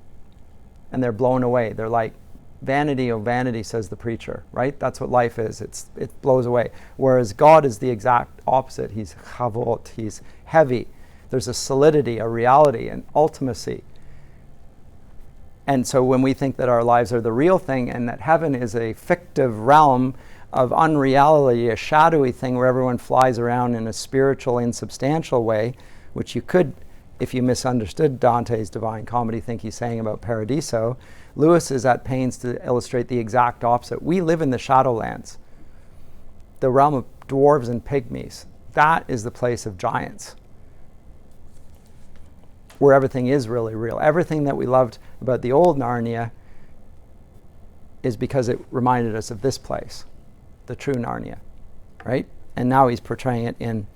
and they're blown away. They're like, vanity, oh vanity, says the preacher, right? That's what life is. It blows away. Whereas God is the exact opposite. He's chavot, he's heavy. There's a solidity, a reality, an ultimacy. And so when we think that our lives are the real thing and that heaven is a fictive realm of unreality, a shadowy thing where everyone flies around in a spiritual, insubstantial way, which you could, if you misunderstood Dante's Divine Comedy, think he's saying about Paradiso, Lewis is at pains to illustrate the exact opposite. We live in the Shadowlands, the realm of dwarves and pygmies. That is the place of giants, where everything is really real. Everything that we loved about the old Narnia is because it reminded us of this place, the true Narnia, right? And now he's portraying it in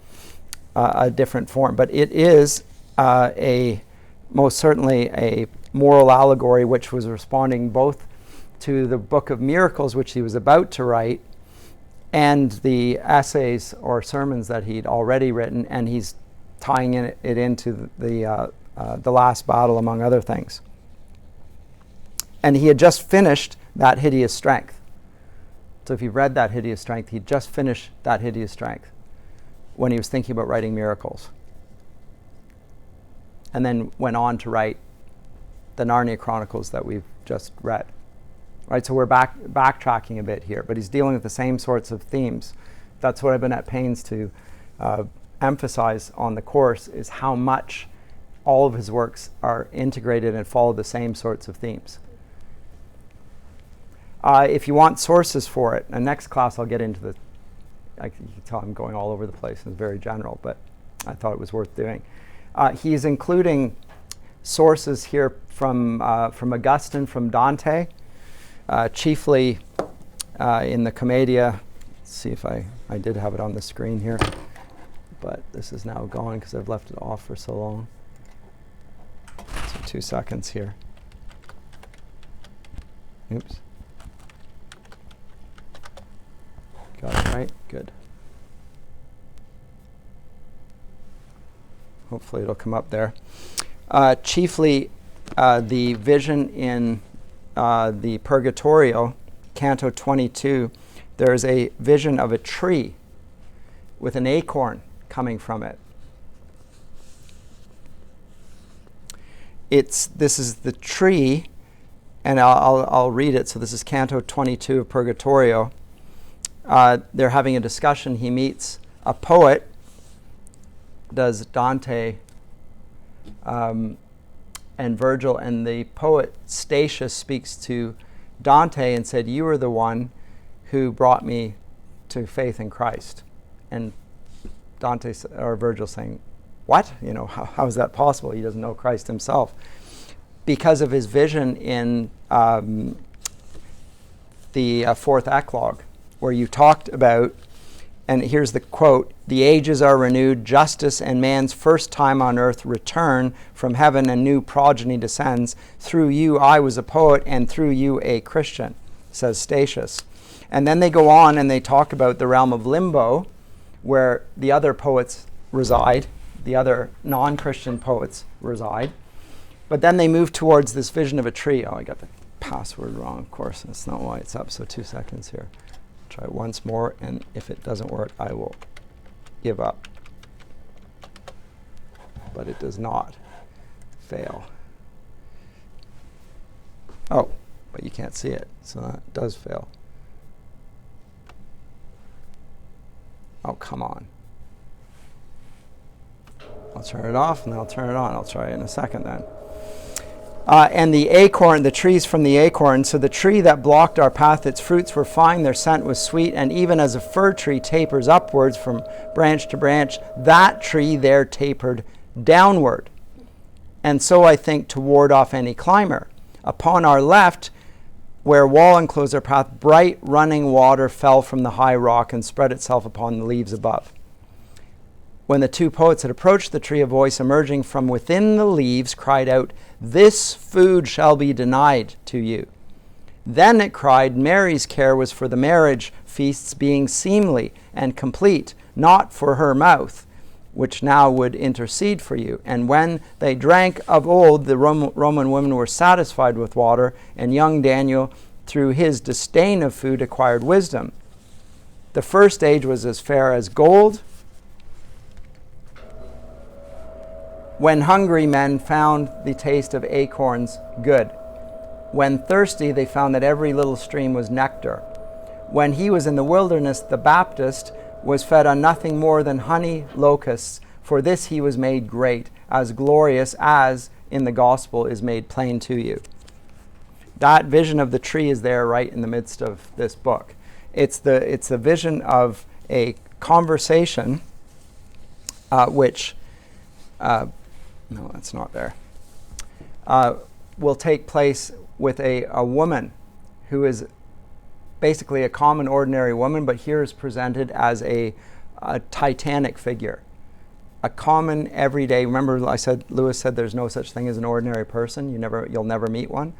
a different form. But it is most certainly a moral allegory which was responding both to the book of miracles, which he was about to write, and the essays or sermons that he'd already written, and he's tying it into the last battle, among other things. And he had just finished That Hideous Strength. So if you've read That Hideous Strength, he'd just finished That Hideous Strength when he was thinking about writing miracles. And then went on to write the Narnia Chronicles that we've just read. Right, so we're backtracking a bit here, but he's dealing with the same sorts of themes. That's what I've been at pains to emphasize on the course, is how much all of his works are integrated and follow the same sorts of themes. If you want sources for it, and next class I'll get into the, you can tell I'm going all over the place, it's very general, but I thought it was worth doing. He's including sources here from Augustine, from Dante, chiefly in the Commedia. Let's see if I did have it on the screen here, but this is now gone because I've left it off for so long. So 2 seconds here. Oops. Got it right? Good. Hopefully it'll come up there. Chiefly the vision in the Purgatorio, Canto 22, there's a vision of a tree with an acorn coming from it. This is the tree, and I'll read it. So this is Canto 22 of Purgatorio. They're having a discussion. He meets a poet, does Dante and Virgil, and the poet Statius speaks to Dante and said, "You are the one who brought me to faith in Christ." And Dante or Virgil saying, "What? How is that possible? He doesn't know Christ himself." Because of his vision in the fourth eclogue, where you talked about, and here's the quote, "The ages are renewed, justice and man's first time on earth return, from heaven a new progeny descends. Through you I was a poet, and through you a Christian," says Statius. And then they go on and they talk about the realm of limbo, where the other poets reside, the other non-Christian poets reside. But then they move towards this vision of a tree. Oh, I got the password wrong, of course. That's not why it's up, so 2 seconds here. Try it once more, and if it doesn't work, I will give up. But it does not fail. Oh, but you can't see it, so that does fail. Oh, come on. I'll turn it off, and then I'll turn it on. I'll try it in a second then. And the acorn, the trees from the acorn, so the tree that blocked our path, its fruits were fine, their scent was sweet, and even as a fir tree tapers upwards from branch to branch, that tree there tapered downward. And so I think to ward off any climber. Upon our left, where wall enclosed our path, bright running water fell from the high rock and spread itself upon the leaves above. When the two poets had approached the tree, a voice emerging from within the leaves cried out, "This food shall be denied to you." Then it cried, Mary's care was for the marriage feasts being seemly and complete, not for her mouth, which now would intercede for you. And when they drank of old, the Roman women were satisfied with water, and young Daniel, through his disdain of food, acquired wisdom. The first age was as fair as gold, when hungry men found the taste of acorns good. When thirsty, they found that every little stream was nectar. When he was in the wilderness, the Baptist was fed on nothing more than honey, locusts. For this he was made great, as glorious as in the gospel is made plain to you. That vision of the tree is there right in the midst of this book. It's a vision of a conversation which no, that's not there, will take place with a woman who is basically a common, ordinary woman, but here is presented as a titanic figure. A common, everyday, remember Lewis said there's no such thing as an ordinary person, you'll never meet one.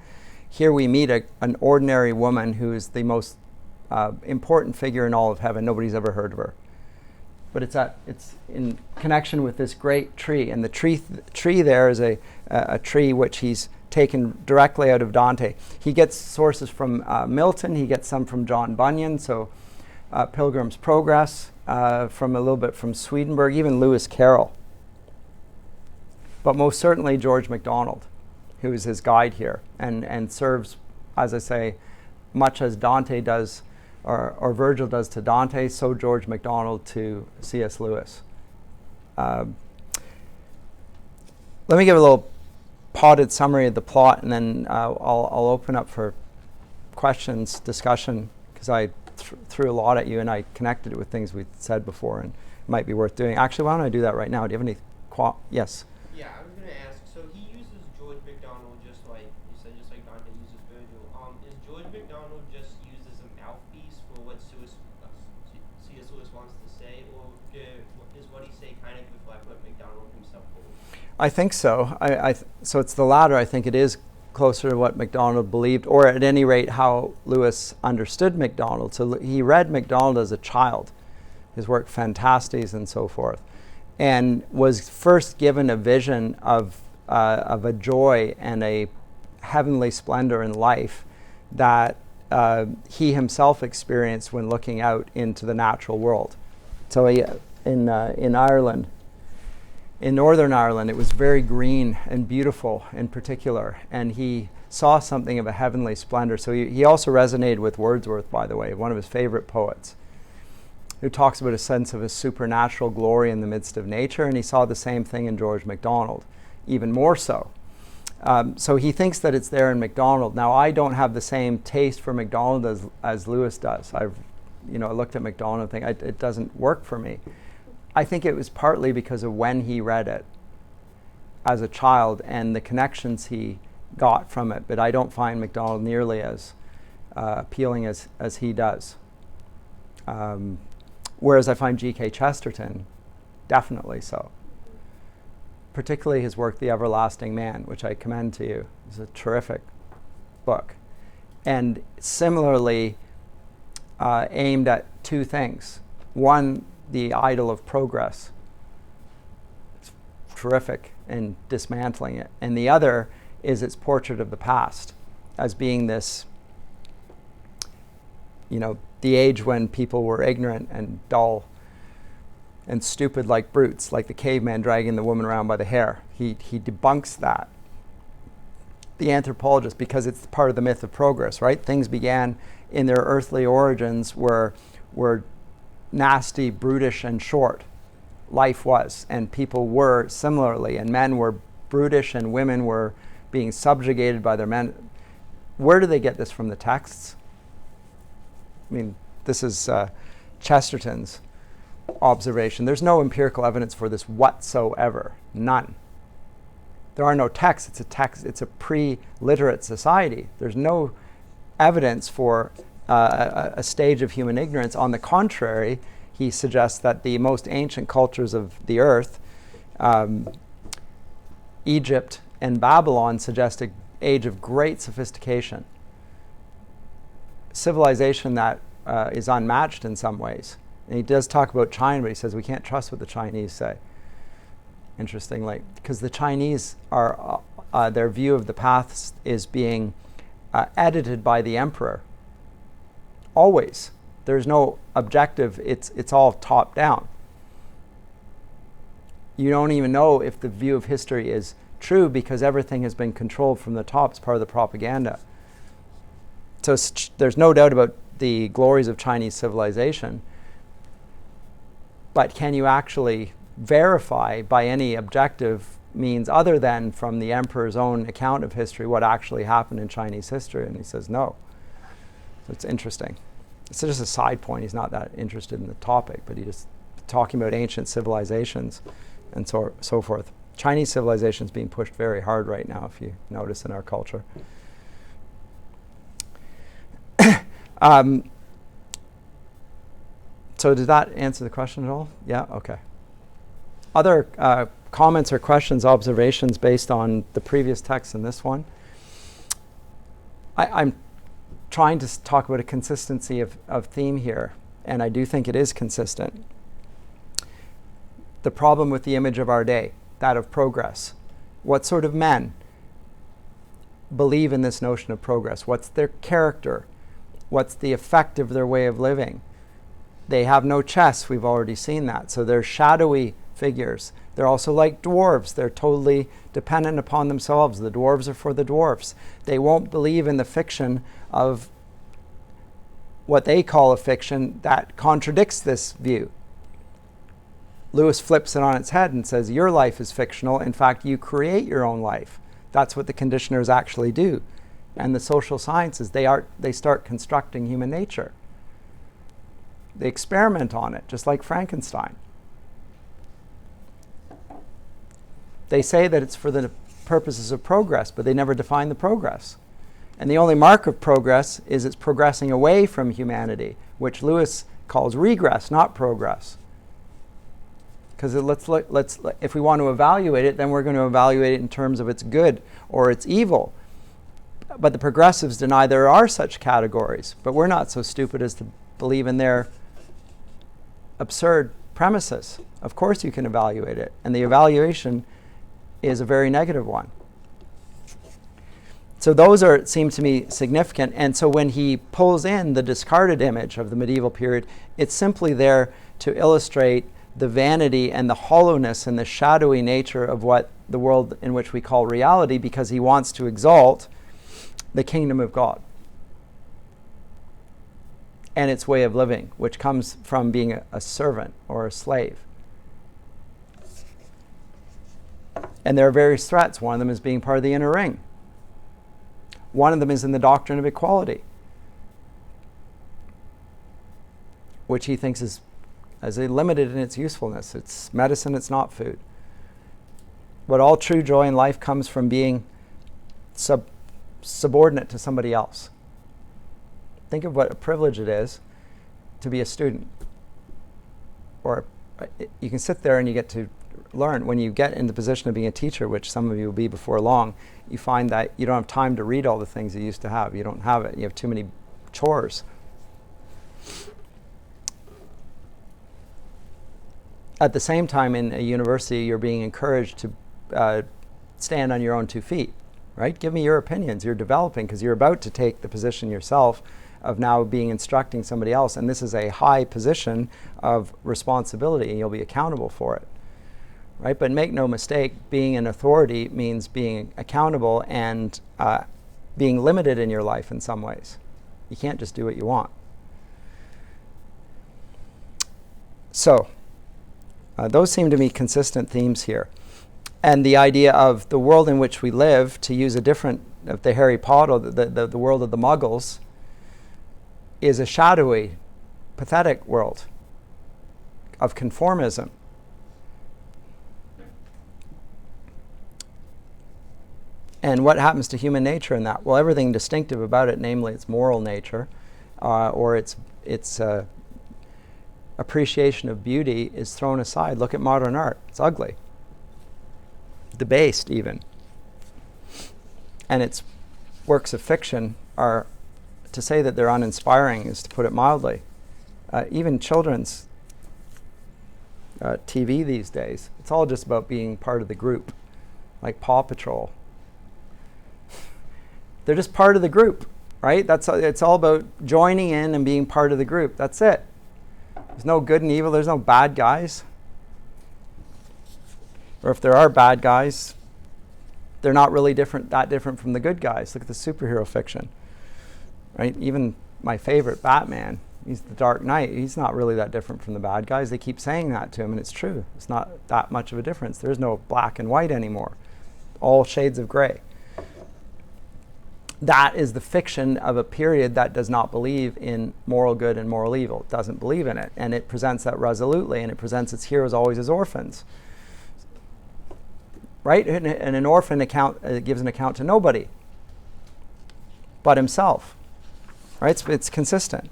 here we meet an ordinary woman who is the most important figure in all of heaven. Nobody's ever heard of her. But it's in connection with this great tree. And the tree there is a tree which he's taken directly out of Dante. He gets sources from Milton. He gets some from John Bunyan. So Pilgrim's Progress, from a little bit from Swedenborg, even Lewis Carroll. But most certainly George MacDonald, who is his guide here and serves, as I say, much as Dante does or Virgil does to Dante, so George MacDonald to C.S. Lewis. Let me give a little potted summary of the plot, and then I'll open up for questions, discussion, because I threw a lot at you and I connected it with things we said before and it might be worth doing. Actually, why don't I do that right now? Do you have any yes? Yeah, I was going to ask, so he uses George MacDonald just like, you said, just like Dante uses Virgil. Is George MacDonald just used as a mouthpiece for what C.S. Lewis wants to say, or does what he say kind of reflect what MacDonald himself believes? I think so. So it's the latter. I think it is closer to what MacDonald believed, or at any rate how Lewis understood MacDonald. So he read MacDonald as a child, his work Phantastes and so forth, and was first given a vision of a joy and a heavenly splendor in life that he himself experienced when looking out into the natural world. So in Ireland, in Northern Ireland, it was very green and beautiful in particular, and he saw something of a heavenly splendor. So he also resonated with Wordsworth, by the way, one of his favorite poets, who talks about a sense of a supernatural glory in the midst of nature, and he saw the same thing in George MacDonald, even more so. So he thinks that it's there in MacDonald. Now, I don't have the same taste for MacDonald as Lewis does. I looked at MacDonald and think it doesn't work for me. I think it was partly because of when he read it as a child and the connections he got from it, but I don't find MacDonald nearly as appealing as he does. Whereas I find G.K. Chesterton definitely so. Particularly his work, The Everlasting Man, which I commend to you. It's a terrific book. And similarly aimed at two things. One, the idol of progress. It's terrific in dismantling it. And the other is its portrait of the past as being this, the age when people were ignorant and dull and stupid like brutes, like the caveman dragging the woman around by the hair. He debunks that. The anthropologist, because it's part of the myth of progress, right? Things began in their earthly origins were nasty, brutish, and short. Life was, and people were similarly, and men were brutish and women were being subjugated by their men. Where do they get this from the texts? I mean, this is Chesterton's observation. There's no empirical evidence for this whatsoever. None. There are no texts. It's a pre-literate society. There's no evidence for a stage of human ignorance. On the contrary, he suggests that the most ancient cultures of the earth, Egypt and Babylon, suggest an age of great sophistication. Civilization that is unmatched in some ways. And he does talk about China, but he says we can't trust what the Chinese say. Interestingly, because the Chinese are, their view of the past is being edited by the emperor. Always. There's no objective. It's all top down. You don't even know if the view of history is true because everything has been controlled from the top. It's part of the propaganda. So there's no doubt about the glories of Chinese civilization. But can you actually verify by any objective means other than from the emperor's own account of history what actually happened in Chinese history? And he says no. So it's interesting. It's just a side point. He's not that interested in the topic, but he's just talking about ancient civilizations and so forth. Chinese civilization is being pushed very hard right now, if you notice in our culture. So did that answer the question at all? Yeah? Okay. Other comments or questions, observations based on the previous text and this one? I'm trying to talk about a consistency of theme here, and I do think it is consistent. The problem with the image of our day, that of progress. What sort of men believe in this notion of progress? What's their character? What's the effect of their way of living? They have no chest, we've already seen that. So they're shadowy figures. They're also like dwarves. They're totally dependent upon themselves. The dwarves are for the dwarfs. They won't believe in the fiction of what they call a fiction that contradicts this view. Lewis flips it on its head and says, your life is fictional. In fact, you create your own life. That's what the conditioners actually do. And the social sciences, they start constructing human nature. They experiment on it, just like Frankenstein. They say that it's for the purposes of progress, but they never define the progress. And the only mark of progress is it's progressing away from humanity, which Lewis calls regress, not progress. Because if we want to evaluate it, then we're going to evaluate it in terms of its good or its evil. But the progressives deny there are such categories. But we're not so stupid as to believe in their absurd premises. Of course you can evaluate it. And the evaluation is a very negative one. So those seem to me significant. And so when he pulls in the discarded image of the medieval period, it's simply there to illustrate the vanity and the hollowness and the shadowy nature of what the world in which we call reality, because he wants to exalt the kingdom of God and its way of living, which comes from being a servant or a slave. And there are various threats. One of them is being part of the inner ring. One of them is in the doctrine of equality, which he thinks is limited in its usefulness. It's medicine, it's not food. But all true joy in life comes from being subordinate to somebody else. Think of what a privilege it is to be a student. Or you can sit there and you get to learn. When you get in the position of being a teacher, which some of you will be before long, you find that you don't have time to read all the things you used to have. You don't have it. You have too many chores. At the same time, in a university, you're being encouraged to stand on your own 2 feet, right? Give me your opinions. You're developing because you're about to take the position yourself of now being instructing somebody else. And this is a high position of responsibility, and you'll be accountable for it, right? But make no mistake, being an authority means being accountable and being limited in your life in some ways. You can't just do what you want. So, those seem to be consistent themes here. And the idea of the world in which we live, to use a different, of the Harry Potter, the world of the Muggles, is a shadowy, pathetic world of conformism. And what happens to human nature in that? Well, everything distinctive about it, namely its moral nature, or its appreciation of beauty, is thrown aside. Look at modern art. It's ugly. Debased, even. And its works of fiction are, to say that they're uninspiring is to put it mildly. Even children's TV these days, it's all just about being part of the group, like Paw Patrol. They're just part of the group, right? It's all about joining in and being part of the group. That's it. There's no good and evil. There's no bad guys. Or if there are bad guys, they're not really that different from the good guys. Look at the superhero fiction, right? Even my favorite, Batman, he's the Dark Knight. He's not really that different from the bad guys. They keep saying that to him, and it's true. It's not that much of a difference. There's no black and white anymore. All shades of gray. That is the fiction of a period that does not believe in moral good and moral evil. It doesn't believe in it. And it presents that resolutely, and it presents its heroes always as orphans. Right? And an orphan gives an account to nobody but himself. Right? It's consistent.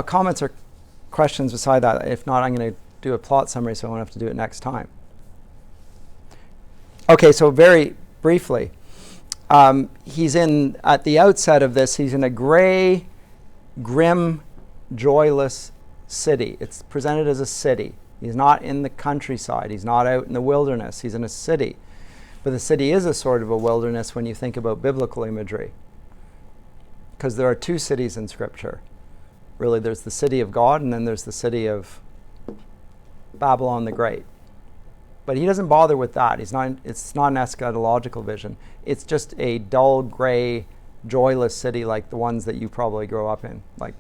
Comments or questions beside that? If not, I'm going to do a plot summary, so I won't have to do it next time. Okay, so very briefly, He's in, at the outset of this, he's in a gray, grim, joyless city. It's presented as a city. He's not in the countryside. He's not out in the wilderness. He's in a city. But the city is a sort of a wilderness when you think about biblical imagery. Because there are two cities in Scripture. Really, there's the city of God, and then there's the city of Babylon the Great. But he doesn't bother with that. It's not an eschatological vision. It's just a dull, gray, joyless city like the ones that you probably grow up in, like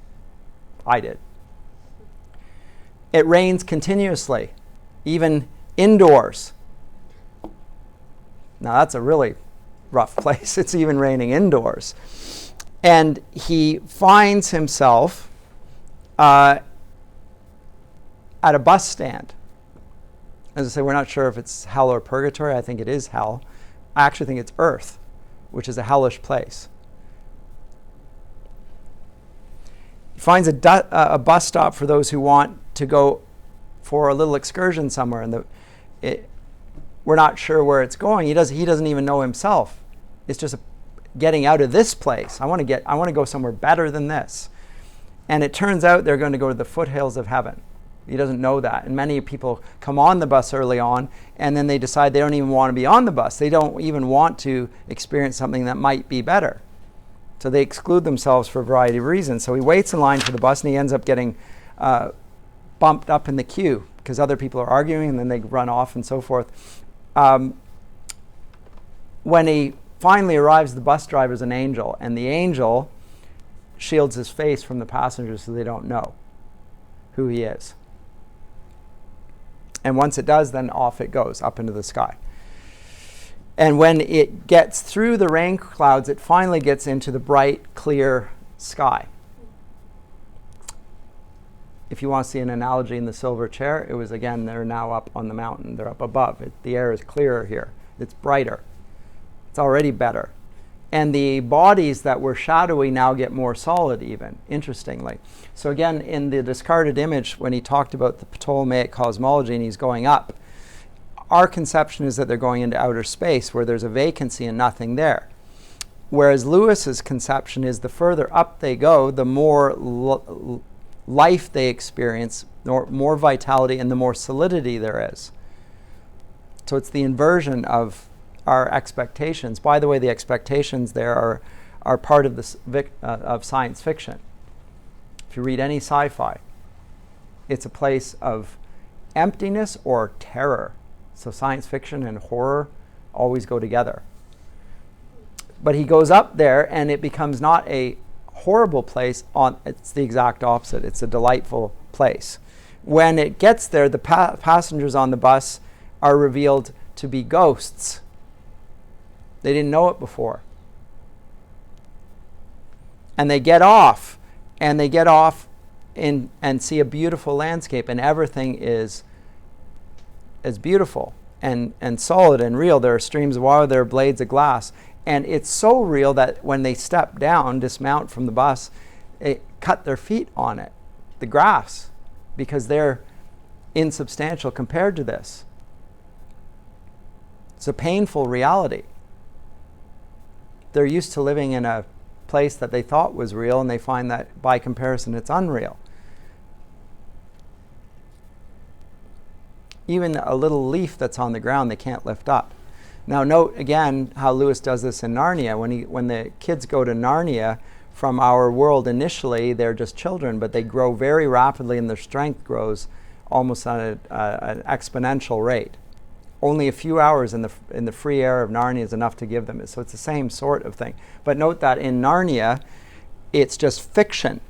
I did. It rains continuously, even indoors. Now that's a really rough place. It's even raining indoors. And he finds himself at a bus stand. As I say, we're not sure if it's hell or purgatory. I think it is hell. I actually think it's earth, which is a hellish place. He finds a bus stop for those who want to go for a little excursion somewhere. And we're not sure where it's going. He doesn't even know himself. It's just getting out of this place. I want to go somewhere better than this. And it turns out they're going to go to the foothills of heaven. He doesn't know that. And many people come on the bus early on, and then they decide they don't even want to be on the bus. They don't even want to experience something that might be better. So they exclude themselves for a variety of reasons. So he waits in line for the bus, and he ends up getting bumped up in the queue because other people are arguing, and then they run off and so forth. When he finally arrives, the bus driver is an angel, and the angel shields his face from the passengers so they don't know who he is. And once it does, then off it goes, up into the sky. And when it gets through the rain clouds, it finally gets into the bright, clear sky. If you want to see an analogy in the silver chair, it was, again, they're now up on the mountain. They're up above. The air is clearer here. It's brighter. It's already better. And the bodies that were shadowy now get more solid even, interestingly. So again, in the discarded image, when he talked about the Ptolemaic cosmology and he's going up, our conception is that they're going into outer space where there's a vacancy and nothing there. Whereas Lewis's conception is the further up they go, the more life they experience, more vitality, and the more solidity there is. So it's the inversion of our expectations. By the way, the expectations there are part of of science fiction. If you read any sci-fi, it's a place of emptiness or terror. So science fiction and horror always go together. But he goes up there, and it becomes not a horrible place. It's the exact opposite. It's a delightful place. When it gets there, the passengers on the bus are revealed to be ghosts. They didn't know it before. And they get off, and and see a beautiful landscape, and everything is beautiful and solid and real. There are streams of water, there are blades of glass. And it's so real that when they step down, dismount from the bus, they cut their feet on it, the grass, because they're insubstantial compared to this. It's a painful reality. They're used to living in a place that they thought was real, and they find that by comparison it's unreal. Even a little leaf that's on the ground they can't lift up. Now note again how Lewis does this in Narnia. When the kids go to Narnia from our world, initially they're just children, but they grow very rapidly and their strength grows almost at an exponential rate. Only a few hours in the free air of Narnia is enough to give them. So it's the same sort of thing. But note that in Narnia, it's just fiction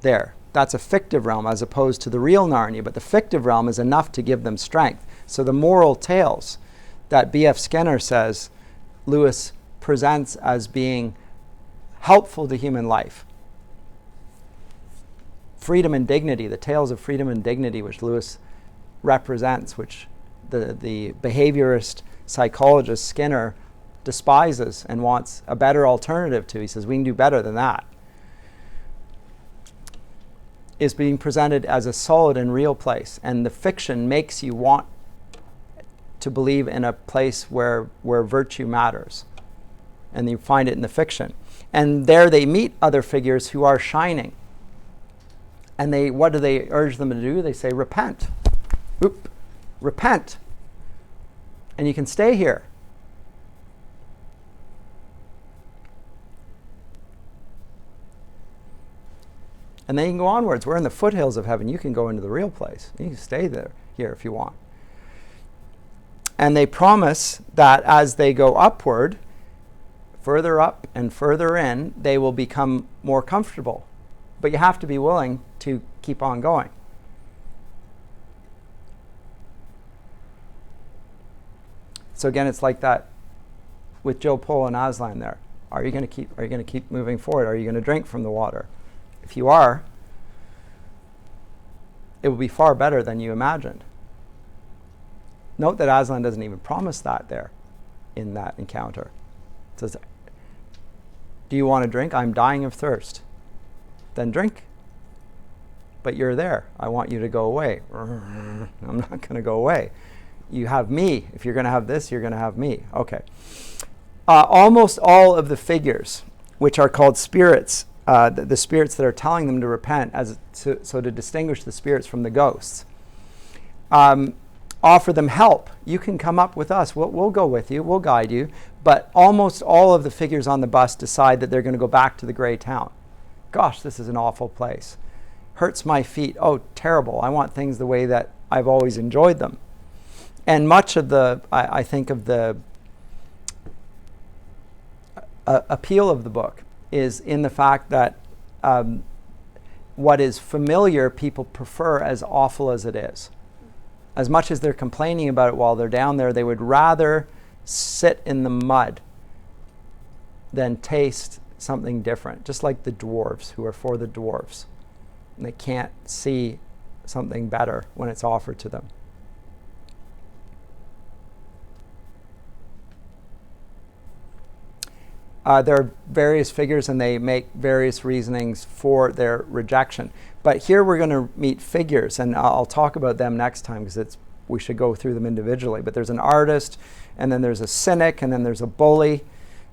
there. That's a fictive realm as opposed to the real Narnia. But the fictive realm is enough to give them strength. So the moral tales that B.F. Skinner says Lewis presents as being helpful to human life. Freedom and dignity, the tales of freedom and dignity which Lewis represents, which the behaviorist psychologist Skinner despises and wants a better alternative to. He says, we can do better than that. Is being presented as a solid and real place. And the fiction makes you want to believe in a place where virtue matters. And you find it in the fiction. And there they meet other figures who are shining. And what do they urge them to do? They say, repent. Oop. Repent. And you can stay here. And then you can go onwards. We're in the foothills of heaven. You can go into the real place. You can stay here if you want. And they promise that as they go upward, further up and further in, they will become more comfortable. But you have to be willing to keep on going. So again, it's like that with Joe Pole and Aslan there. Are you going to keep moving forward? Are you going to drink from the water? If you are, it will be far better than you imagined. Note that Aslan doesn't even promise that there in that encounter. It says, do you want to drink? I'm dying of thirst. Then drink. But you're there. I want you to go away. I'm not going to go away. You have me. If you're going to have this, you're going to have me. Okay. Almost all of the figures, which are called spirits, the spirits that are telling them to repent, so to distinguish the spirits from the ghosts, offer them help. You can come up with us. We'll go with you. We'll guide you. But almost all of the figures on the bus decide that they're going to go back to the gray town. Gosh, this is an awful place. Hurts my feet. Oh, terrible. I want things the way that I've always enjoyed them. And much of I think of the appeal of the book is in the fact that what is familiar people prefer as awful as it is. As much as they're complaining about it while they're down there, they would rather sit in the mud than taste something different. Just like the dwarves, who are for the dwarves. And they can't see something better when it's offered to them. There are various figures, and they make various reasonings for their rejection. But here we're going to meet figures, and I'll talk about them next time because we should go through them individually. But there's an artist, and then there's a cynic, and then there's a bully,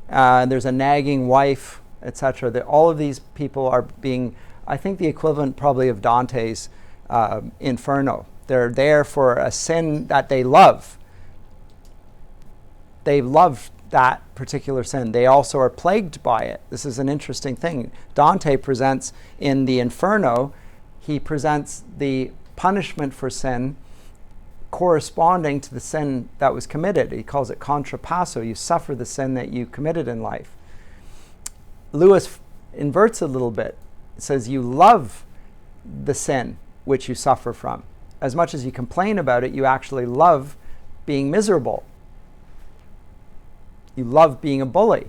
there's a nagging wife, etc. All of these people are being, I think, the equivalent probably of Dante's Inferno. They're there for a sin that they love. They love that particular sin. They also are plagued by it. This is an interesting thing. Dante presents in the Inferno, he presents the punishment for sin corresponding to the sin that was committed. He calls it contrapasso. You suffer the sin that you committed in life. Lewis inverts a little bit. It says you love the sin which you suffer from. As much as you complain about it, you actually love being miserable. You love being a bully.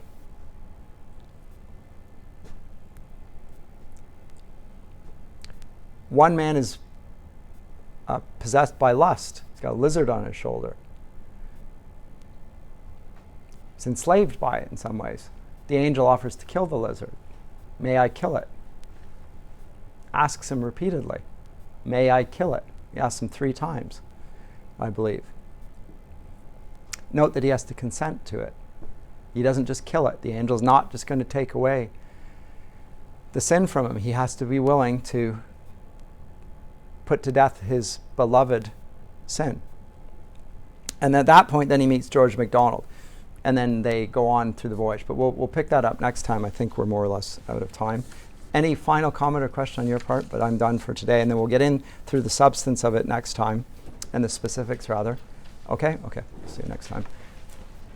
One man is possessed by lust. He's got a lizard on his shoulder. He's enslaved by it in some ways. The angel offers to kill the lizard. May I kill it? Asks him repeatedly. May I kill it? He asks him 3 times, I believe. Note that he has to consent to it. He doesn't just kill it. The angel's not just going to take away the sin from him. He has to be willing to put to death his beloved sin. And at that point, then he meets George MacDonald. And then they go on through the voyage. But we'll pick that up next time. I think we're more or less out of time. Any final comment or question on your part? But I'm done for today. And then we'll get in through the substance of it next time. And the specifics, rather. Okay? Okay. See you next time.